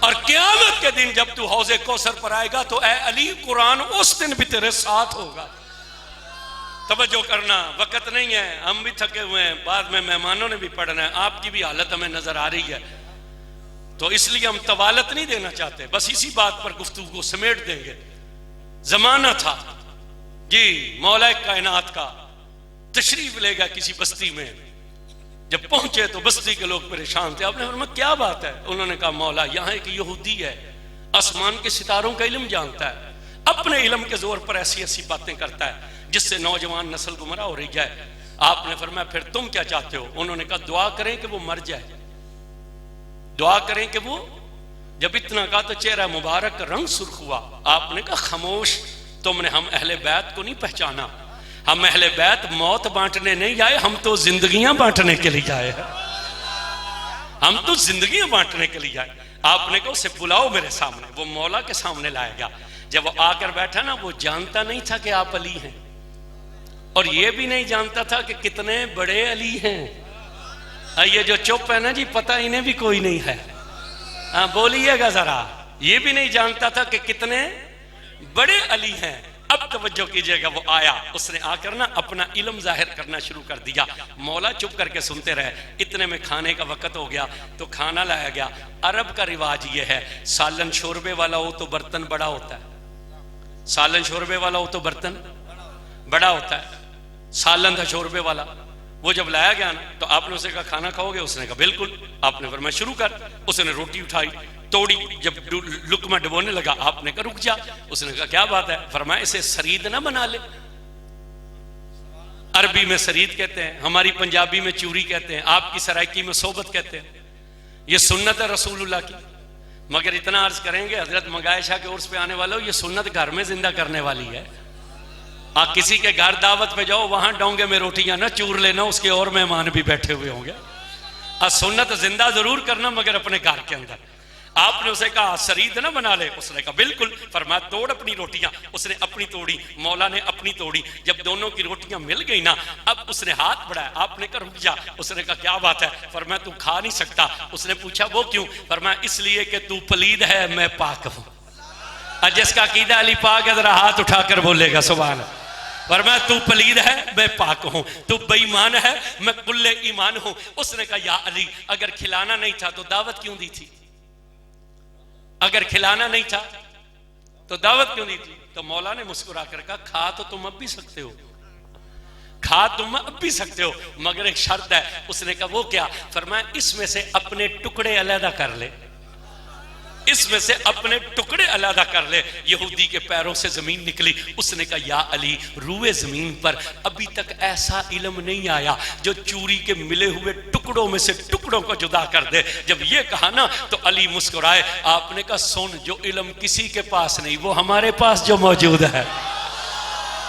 और क़यामत के दिन जब तू हौज़े कौसर पर आएगा तो ऐ अली कुरान उस दिन भी तेरे साथ होगा। तवज्जो करना, वक्त नहीं है, हम भी थके हुए हैं, बाद में मेहमानों ने भी पढ़ना है, आपकी भी हालत हमें नजर आ रही है, तो इसलिए हम तवालत नहीं देना चाहते, बस इसी बात पर गुफ्तगू को समेट देंगे। जमाना था जी मौला कायनात का तशरीफ लेगा किसी बस्ती में। जब पहुंचे तो बस्ती के लोग परेशान थे। आपने फरमाया क्या बात है? उन्होंने कहा मौला यहाँ एक यहूदी है, आसमान के सितारों का इल्म जानता है, अपने इल्म के जोर पर ऐसी ऐसी बातें करता है जिससे नौजवान नस्ल गुमराह हो रही जाए। आपने फरमाया फिर तुम क्या चाहते हो? उन्होंने कहा दुआ करें कि वो मर जाए, दुआ करें कि वो। जब इतना कहा तो चेहरा मुबारक का रंग सुर्ख हुआ। आपने कहा खामोश, तुमने हम अहले बैत को नहीं पहचाना। हम अहले बैत मौत बांटने नहीं आए, हम तो जिंदगियां बांटने के लिए आए हैं, हम तो जिंदगियां बांटने के लिए आए। आपने कहा उसे बुलाओ मेरे सामने। वो मौला के सामने लाएगा। जब वो आकर बैठा ना, वो जानता नहीं था कि आप अली हैं, और ये भी नहीं जानता था कि कितने बड़े अली हैं। ये जो चुप है ना जी, पता इन्हें भी कोई नहीं है। हाँ बोलिएगा जरा। ये भी नहीं जानता था कि कितने बड़े अली हैं। अब तवज्जो कीजिएगा, वो आया, उसने आकर ना अपना इल्म जाहिर करना शुरू कर दिया। मौला चुप करके सुनते रहे। इतने में खाने का वक्त हो गया तो खाना लाया गया। अरब का रिवाज ये है, सालन शोरबे वाला हो तो बर्तन बड़ा होता है, सालन शोरबे वाला हो तो बर्तन बड़ा होता है। सालन था शोरबे वाला। वो जब लाया गया ना तो आपने उसे कहा खाना खाओगे? उसने कहा बिल्कुल। आपने फरमाया शुरू कर। उसने रोटी उठाई, तोड़ी, जब लुकमा डुबोने लगा आपने कहा रुक जा। उसने कहा क्या बात है? फरमाया इसे सरीद ना बना ले। अरबी में सरीद कहते हैं, हमारी पंजाबी में चूरी कहते हैं, आपकी सराइकी में सोबत कहते हैं। ये सुन्नत है रसूलुल्लाह की। मगर इतना अर्ज करेंगे हजरत मंगाए शाह के उर्स पे आने वालों, ये सुन्नत घर में जिंदा करने वाली है। किसी के घर दावत पे जाओ, वहां डोंगे में रोटियां ना चूर लेना, उसके और मेहमान भी बैठे हुए होंगे। सुन्नत जिंदा जरूर करना मगर अपने घर के अंदर। आपने उसे कहा सरीद ना बना ले। उसने कहा बिल्कुल। फरमाया तोड़ अपनी रोटियां। उसने अपनी तोड़ी, मौला ने अपनी तोड़ी। जब दोनों की रोटियां मिल गई ना, अब उसने हाथ बढ़ाया। आपने कहा रुक जा। उसने कहा क्या बात है? फरमाया तू खा नहीं सकता। उसने पूछा वो क्यों? फरमाया इसलिए कि तू पलीद है, मैं पाक हूं। जिसका अकीदा अली पाक है जरा हाथ उठाकर बोलेगा सुभान। फरमाया तू पलीद है, मैं पाक हूं। तू बेईमान है, मैं कुल्ले ईमान हूं। उसने कहा या अली, अगर खिलाना नहीं था तो दावत क्यों दी थी? अगर खिलाना नहीं था तो दावत क्यों दी थी? तो मौला ने मुस्कुरा कर कहा खा तो तुम अब भी सकते हो, खा तुम अब भी सकते हो, मगर एक शर्त है। उसने कहा वो क्या? फरमाया इसमें से अपने टुकड़े अलग कर ले, इसमें से अपने टुकड़े अलग कर ले। यहूदी के पैरों से जमीन निकली। उसने कहा या अली, रूए जमीन पर अभी तक ऐसा इल्म नहीं आया जो चूरी के मिले हुए टुकड़े टुकड़ों में से टुकड़ों को जुदा कर दे। जब ये कहा ना तो अली मुस्कुराए। आपने कहा सुन, जो इल्म किसी के पास नहीं वो हमारे पास जो मौजूद है,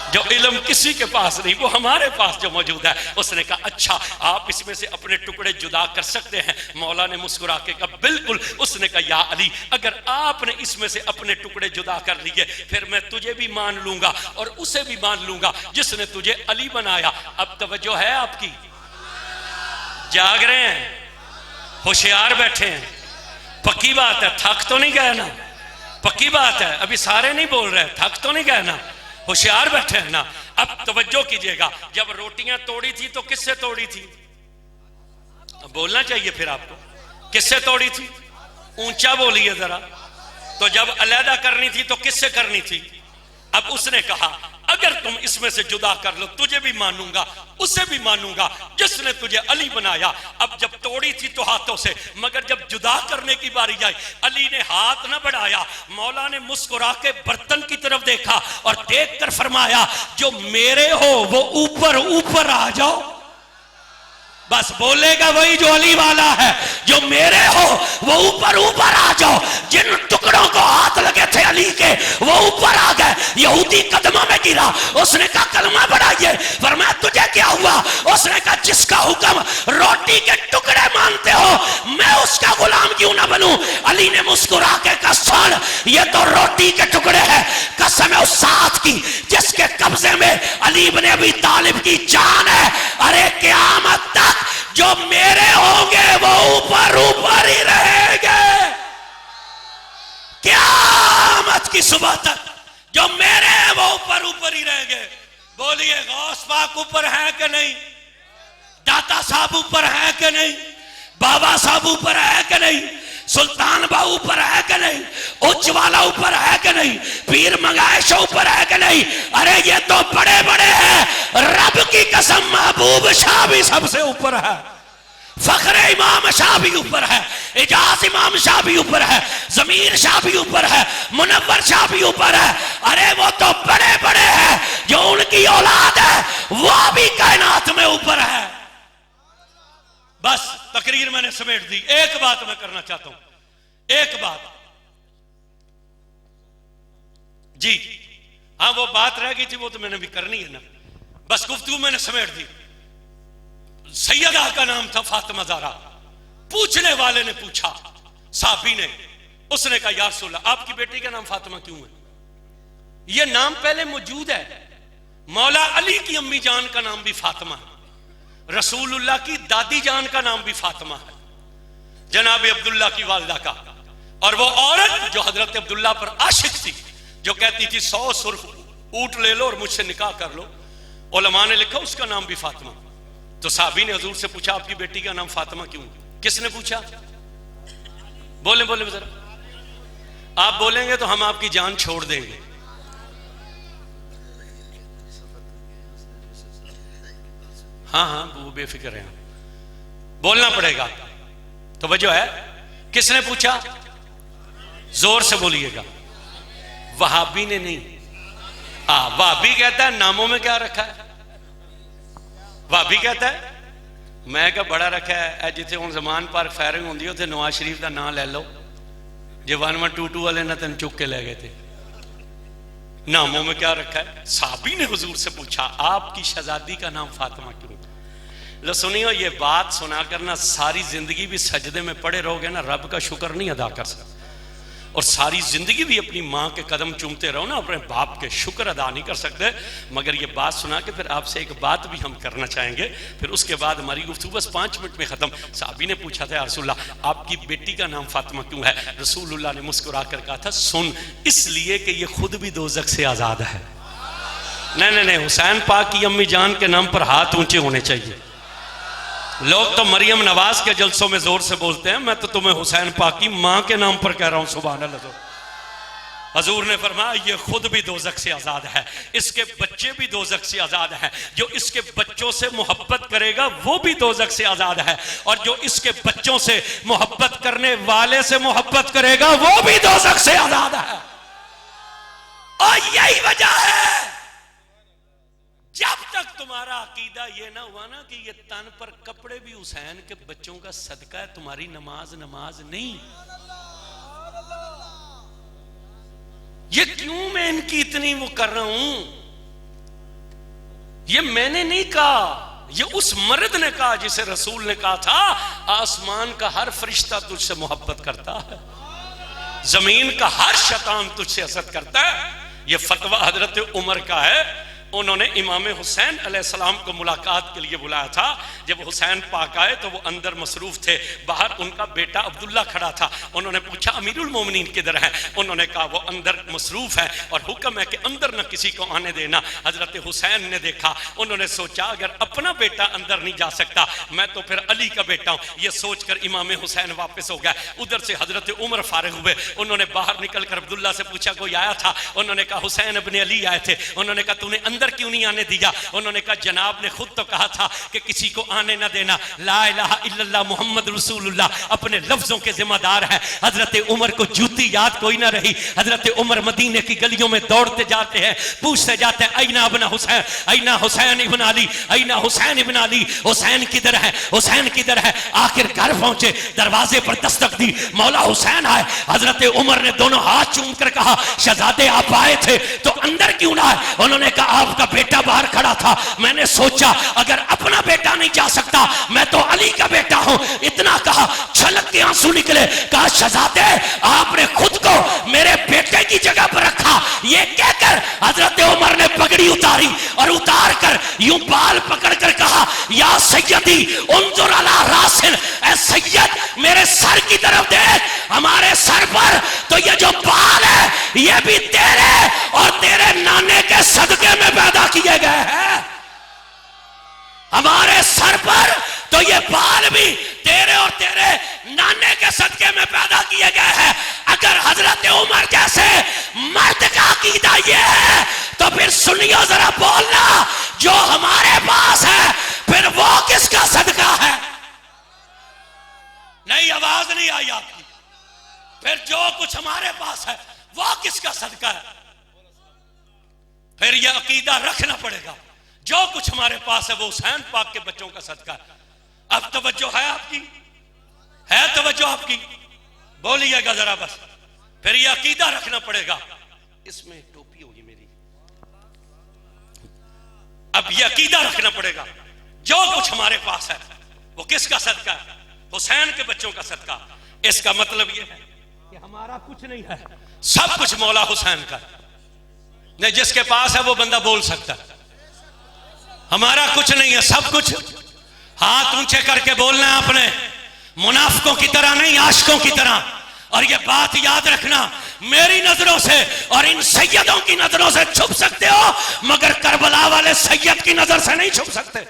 जो इल्म किसी के पास नहीं वो हमारे पास जो मौजूद है। उसने कहा अच्छा, आप इसमें से अपने टुकड़े जुदा कर सकते हैं? मौला ने मुस्कुरा के कहा बिल्कुल। उसने कहा या अली, अगर आपने इसमें से अपने टुकड़े जुदा कर लिए फिर मैं तुझे भी मान लूंगा और उसे भी मान लूंगा जिसने तुझे अली बनाया। अब तवज्जो है आपकी? जाग रहे हैं? होशियार बैठे हैं? पक्की बात है, थक तो नहीं गए ना? पक्की बात है, अभी सारे नहीं बोल रहे, थक तो नहीं गए ना? होशियार बैठे हैं ना? अब तवज्जो कीजिएगा, जब रोटियां तोड़ी थी तो किससे तोड़ी थी? बोलना चाहिए फिर आपको, किससे तोड़ी थी? ऊंचा बोलिए जरा। तो जब अलहदा करनी थी तो किससे करनी थी? अब उसने कहा अगर तुम इसमें से जुदा कर लो तुझे भी मानूंगा उसे भी मानूंगा जिसने तुझे अली बनाया। अब जब तोड़ी थी तो हाथों से, मगर जब जुदा करने की बारी आई अली ने हाथ न बढ़ाया। मौला ने मुस्कुरा के बर्तन की तरफ देखा और देखकर फरमाया जो मेरे हो वो ऊपर ऊपर आ जाओ। बस बोलेगा वही जो अली वाला है, जो मेरे हो वो ऊपर ऊपर आ जाओ। जिन टुकड़ों को हाथ लगे थे अली के वो ऊपर आ गए। यहूदी कदमों में गिरा, उसने कहा कलमा बढ़ाइए। फरमाया तुझे क्या हुआ? उसने कहा जिसका हुक्म रोटी के टुकड़े मानते हो मैं उसका गुलाम क्यों ना बनूं? अली ने मुस्कुरा के कहा सुन, ये तो रोटी के टुकड़े हैं, कसम है उस साथ की जिसके कब्जे में अली इब्न अबी तालिब की जान है। अरे क़यामत तक जो मेरे होंगे वो ऊपर ऊपर ही रहेंगे। क़यामत की सुबह तक जो मेरे हैं वो ऊपर ऊपर ही रहेंगे। बोलिए गौस पाक ऊपर है कि नहीं? दाता साहब ऊपर है कि नहीं? बाबा साहब ऊपर है कि नहीं? सुल्तान बाबू ऊपर है कि नहीं? उच्च वाला ऊपर है कि नहीं? पीर मंगाइश ऊपर है कि नहीं? अरे ये तो बड़े बड़े हैं। रब की कसम महबूब शाह भी सबसे ऊपर है, फखरे इमाम शाह भी ऊपर है, इजाज इमाम शाह भी ऊपर है, जमीर शाह भी ऊपर है, मुनव्वर शाह भी ऊपर है। अरे वो तो बड़े बड़े हैं, जो उनकी औलाद है वो भी कायनात में ऊपर है। बस तकरीर मैंने समेट दी। एक बात मैं करना चाहता हूं, एक बात जी, हाँ वो बात रह गई थी वो तो मैंने भी करनी है ना। बस गुफ्तगू मैंने समेट दी। सैयदा का नाम था फातिमा ज़हरा। पूछने वाले ने पूछा, साहबी ने, उसने कहा या रसूल अल्लाह आपकी बेटी का नाम फातिमा क्यों है? यह नाम पहले मौजूद है। मौला अली की अम्मी जान का नाम भी फातिमा है, रसूलुल्लाह की दादी जान का नाम भी फातिमा है, जनाब अब्दुल्ला की वालिदा का। और वो औरत जो हजरत अब्दुल्ला पर आशिक थी, जो कहती थी 100 सुर्ख ऊंट ले लो और मुझसे निकाह कर लो, उलमा ने लिखा उसका नाम भी फातिमा। तो साहबी ने हजूर से पूछा आपकी बेटी का नाम फातिमा क्यों? किसने पूछा? बोले बोले जरा, आप बोलेंगे तो हम आपकी जान छोड़ देंगे। हाँ हाँ वो बेफिक्र है, बोलना पड़ेगा। तो वजह है, किसने पूछा? जोर से बोलिएगा। वहाबी ने नहीं। वहाबी कहता है नामों में क्या रखा है? वहाबी कहता है मैं क्या बड़ा रखा है, जिथे हुण ज़मान पार्क फायरिंग होंदी उत्थे नवाज शरीफ का नाम ले लो, जो 1122 वाले ना तेन चुक के ले गए थे। नामों में क्या रखा है? साहबी ने हुजूर से पूछा आपकी शहजादी का नाम फातिमा क्यों? लो सुनियो, ये बात सुना करना सारी जिंदगी भी सजदे में पड़े रहोगे ना, रब का शुक्र नहीं अदा कर सकते। और सारी जिंदगी भी अपनी माँ के कदम चूमते रहो ना, अपने बाप के शुक्र अदा नहीं कर सकते। मगर ये बात सुना के फिर आपसे एक बात भी हम करना चाहेंगे, फिर उसके बाद हमारी गुफ्तगू बस 5 मिनट में ख़त्म। साहबी ने पूछा था या रसूलल्लाह आपकी बेटी का नाम फातिमा क्यों है? रसूलुल्लाह ने मुस्कुरा कर कहा था सुन, इसलिए कि ये खुद भी दोज़ख से आज़ाद है। नहीं नहीं नहीं, हुसैन पाक की अम्मी जान के नाम पर हाथ ऊंचे होने चाहिए। लोग तो मरियम नवाज के जलसों में जोर से बोलते हैं, मैं तो तुम्हें हुसैन पाक की मां के नाम पर कह रहा हूं। सुभान अल्लाह। हजूर ने फरमाया ये खुद भी दोज़ख से आजाद है, इसके बच्चे भी दोज़ख से आजाद हैं, जो इसके बच्चों से मोहब्बत करेगा वो भी दोज़ख से आजाद है, और जो इसके बच्चों से मोहब्बत करने वाले से मोहब्बत करेगा वो भी दोज़ख से आजाद है। और यही वजह है जब तक तुम्हारा अकीदा ये ना हुआ ना कि ये तन पर कपड़े भी हुसैन के बच्चों का सदका है, तुम्हारी नमाज नमाज नहीं। ये क्यों मैं इनकी इतनी वो कर रहा हूं, ये मैंने नहीं कहा, ये उस मर्द ने कहा जिसे रसूल ने कहा था आसमान का हर फरिश्ता तुझसे मोहब्बत करता है, जमीन का हर शैतान तुझसे हसद करता है। ये फतवा हजरत उमर का है। उन्होंने इमाम हुसैन अलैहिस्सलाम को मुलाकात के लिए बुलाया था। जब हुसैन पाक आए तो वो अंदर मसरूफ थे, बाहर उनका बेटा अब्दुल्ला खड़ा था। उन्होंने पूछा अमीरुल मोमिनीन किधर है? उन्होंने कहा वो अंदर मसरूफ है और हुक्म है कि अंदर न किसी को आने देना। हजरत हुसैन ने देखा, उन्होंने सोचा अगर अपना बेटा अंदर नहीं जा सकता मैं तो फिर अली का बेटा हूं। ये सोचकर इमाम हुसैन वापस हो गए। उधर से हजरत उमर फारिग हुए। उन्होंने बाहर निकलकर अब्दुल्ला से पूछा कोई आया था? उन्होंने कहा हुसैन इब्न अली आए थे। उन्होंने कहा तूने अंदर क्यों नहीं आने दिया? उन्होंने कहा जनाब ने खुद तो कहा था कि किसी को आने ना देना, ला इलाहा इल्लल्लाह मुहम्मद रसूलुल्लाह अपने लफ्जों के जिम्मेदार है। हजरत उमर को जूती याद कोई ना रही। हजरत उमर मदीने की गलियों में दौड़ते जाते हैं, पूछते जाते हैं ऐना इब्न हुसैन, ऐना हुसैन इब्न अली, ऐना हुसैन इब्न अली, हुसैन किधर है, हुसैन किधर है? आखिर घर पहुंचे, दरवाजे पर दस्तक दी, मौला हुसैन आए। हजरत उमर ने दोनों हाथ चूम कर कहा शहजादे आप आए थे तो अंदर क्यों ना आए? उन्होंने कहा आपका बेटा बाहर खड़ा था, मैंने सोचा अगर अपना बेटा नहीं जा सकता मैं तो अली का बेटा हूं। इतना कहा छलक के आंसू निकले। कहा शहजादे आपने खुद को मेरे बेटे की जगह पर रखा। ये कहकर हजरत उमर ने पगड़ी उतारी और उतार कर यूं बाल पकड़ कर कहा या सैयदी उन्जुर अला रासिल, ऐ सैयद मेरे सर की तरफ देख, हमारे सर पर तो ये जो बाल है ये भी तेरे और तेरे नाने के सदके में पैदा किए गए हैं। हमारे सर पर तो ये बाल भी तेरे और तेरे नाने के सदके में पैदा किए गए हैं। अगर हजरत उमर जैसे मर्द का अकीदा ये है तो फिर सुनियो जरा बोलना, जो हमारे पास है फिर वो किसका सदका है? नहीं, आवाज नहीं आई आपकी। फिर जो कुछ हमारे पास है वो किसका सदका है? फिर यह अकीदा रखना पड़ेगा, जो कुछ हमारे पास है वो हुसैन पाक के बच्चों का सदका है। अब तवज्जो है आपकी? है तवज्जो आपकी? बोलिएगा जरा बस। फिर यह अकीदा रखना पड़ेगा। इसमें टोपी होगी मेरी। अब यह अकीदा रखना पड़ेगा, जो कुछ हमारे पास है वो किसका सदका है? हुसैन के बच्चों का सदका। इसका मतलब यह है कि हमारा कुछ नहीं है, सब कुछ मौला हुसैन का। नहीं, जिसके पास है वो बंदा बोल सकता है हमारा कुछ नहीं है, सब कुछ। हाथ ऊंचे करके बोलना है आपने, मुनाफिकों की तरह नहीं, आशिकों की तरह। और ये बात याद रखना, मेरी नजरों से और इन सैयदों की नजरों से छुप सकते हो मगर करबला वाले सैयद की नजर से नहीं छुप सकते।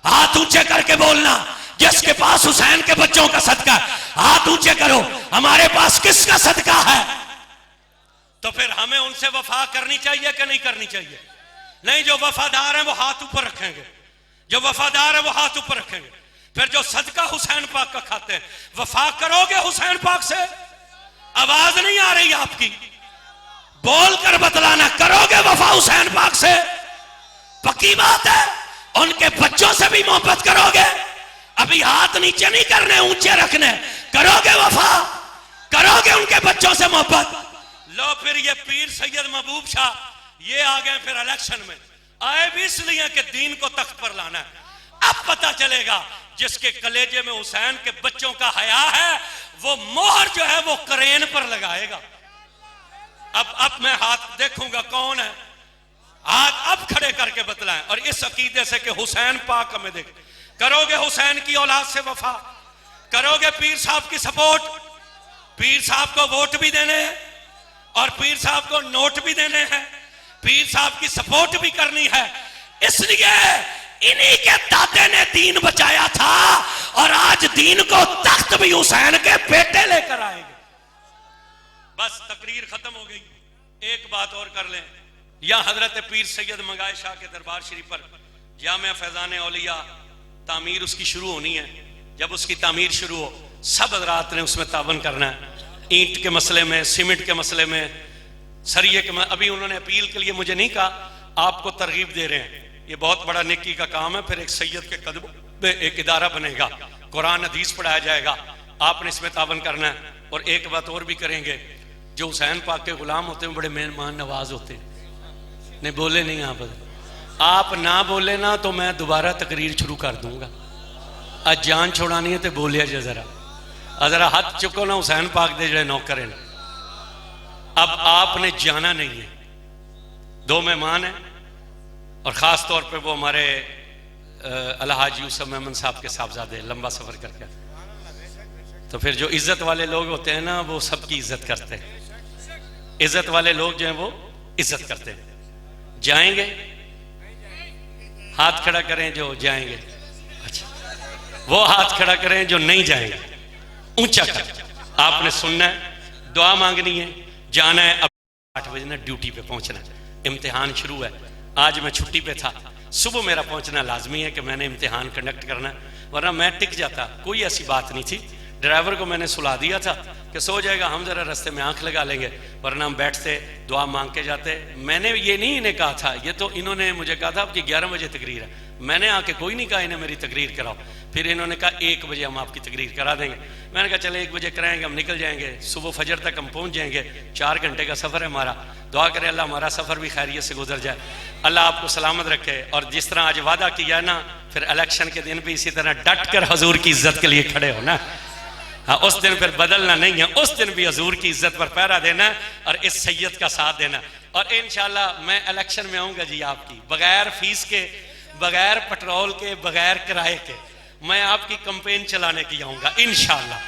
हाथ ऊंचे करके बोलना, जिसके पास हुसैन के बच्चों का सदका, हाथ ऊंचे करो, हमारे पास किसका सदका है? तो फिर हमें उनसे वफा करनी चाहिए कि नहीं करनी चाहिए? नहीं, जो वफादार हैं वो हाथ ऊपर रखेंगे, जो वफादार है वो हाथ ऊपर रखेंगे। फिर जो सदका हुसैन पाक का खाते हैं, वफा करोगे हुसैन पाक से? आवाज नहीं आ रही आपकी, बोल कर बतलाना, करोगे वफा हुसैन पाक से? पक्की बात है। उनके बच्चों से भी मोहब्बत करोगे? अभी हाथ नीचे नहीं करने, ऊंचे रखने। करोगे वफा? करोगे उनके बच्चों से मोहब्बत? लो फिर ये पीर सैयद महबूब शाह ये आ गए फिर इलेक्शन में। आए भी इसलिए कि दीन को तख्त पर लाना है। अब पता चलेगा जिसके कलेजे में हुसैन के बच्चों का हया है वो मोहर जो है वो करेन पर लगाएगा। अब मैं हाथ देखूंगा कौन है, हाथ अब खड़े करके बतलाएं। और इस अकीदे से कि हुसैन पाक हमें देख, करोगे हुसैन की औलाद से वफा? करोगे पीर साहब की सपोर्ट? पीर साहब को वोट भी देने हैं और पीर साहब को नोट भी देने हैं, पीर साहब की सपोर्ट भी करनी है। इसलिए इन्हीं के दादे ने दीन बचाया था और आज दीन को तख्त भी हुसैन के बेटे लेकर आएंगे। बस तकरीर खत्म हो गई। एक बात और कर लें, या हजरत पीर सैयद मंगाए शाह के दरबार शरीफ पर जामिया फैजान औलिया तामीर उसकी शुरू होनी है। जब उसकी तामीर शुरू हो सब हजरात ने उसमें तावन करना है। ईंट के मसले में, सीमेंट के मसले में, सरिये के अभी उन्होंने अपील के लिए मुझे नहीं कहा, आपको तरगीब दे रहे हैं ये बहुत बड़ा नेकी का काम है। फिर एक सैयद के कदम में एक इदारा बनेगा, कुरान हदीस पढ़ाया जाएगा, आपने इसमें तावन करना है। और एक बात और भी करेंगे, जो हुसैन पाक के गुलाम होते हैं बड़े मेहमान नवाज होते हैं। नहीं बोले नहीं आप ना बोले ना तो मैं दोबारा तकरीर शुरू कर दूंगा। आज जान छुड़ानी है तो बोलिया जे जरा हाथ चुको ना हुसैन पाक दे जो नौकर हैं। अब आपने जाना नहीं है, दो मेहमान हैं और ख़ास तौर पे वो हमारे अलहाज यूसुफ मेमन साहब के साहबजादे लंबा सफ़र करके, तो फिर जो इज़्ज़त वाले लोग होते हैं ना वो सबकी इज़्ज़त करते हैं। इज़्ज़त वाले लोग जो हैं वो इज़्ज़त करते हैं। जाएंगे, हाथ खड़ा करें जो जाएंगे। अच्छा, वो हाथ खड़ा करें जो नहीं जाएंगे, ऊंचा कर। आपने सुनना है, दुआ मांगनी है, जाना है। अब 8 बजे ना ड्यूटी पे पहुंचना है, इम्तिहान शुरू है। आज मैं छुट्टी पे था, सुबह मेरा पहुंचना लाजमी है कि मैंने इम्तिहान कंडक्ट करना है, वरना मैं टिक जाता। कोई ऐसी बात नहीं थी। ड्राइवर को मैंने सुला दिया था कि सो जाएगा, हम जरा रास्ते में आंख लगा लेंगे, वरना हम बैठते दुआ मांग के जाते। मैंने ये नहीं इन्हें कहा था, ये तो इन्होंने मुझे कहा था आपकी 11 बजे तकरीर है। मैंने आके कोई नहीं कहा इन्हें मेरी तकरीर कराओ। फिर इन्होंने कहा 1 बजे हम आपकी तकरीर करा देंगे। मैंने कहा चले 1 बजे कराएंगे, हम निकल जाएंगे, सुबह फजर तक हम पहुंच जाएंगे। 4 घंटे का सफ़र है हमारा। दुआ करे अल्लाह हमारा सफ़र भी खैरियत से गुजर जाए, अल्लाह आपको सलामत रखे। और जिस तरह आज वादा किया ना, फिर इलेक्शन के दिन भी इसी तरह डट कर हजूर की इज्जत के लिए खड़े हो ना। हाँ, उस दिन फिर बदलना नहीं है, उस दिन भी हजूर की इज्जत पर पहरा देना और इस सैयद का साथ देना। और इंशाल्लाह मैं इलेक्शन में आऊंगा जी आपकी, बगैर फीस के, बगैर पेट्रोल के, बगैर किराए के, मैं आपकी कंपेन चलाने की आऊंगा इंशाल्लाह।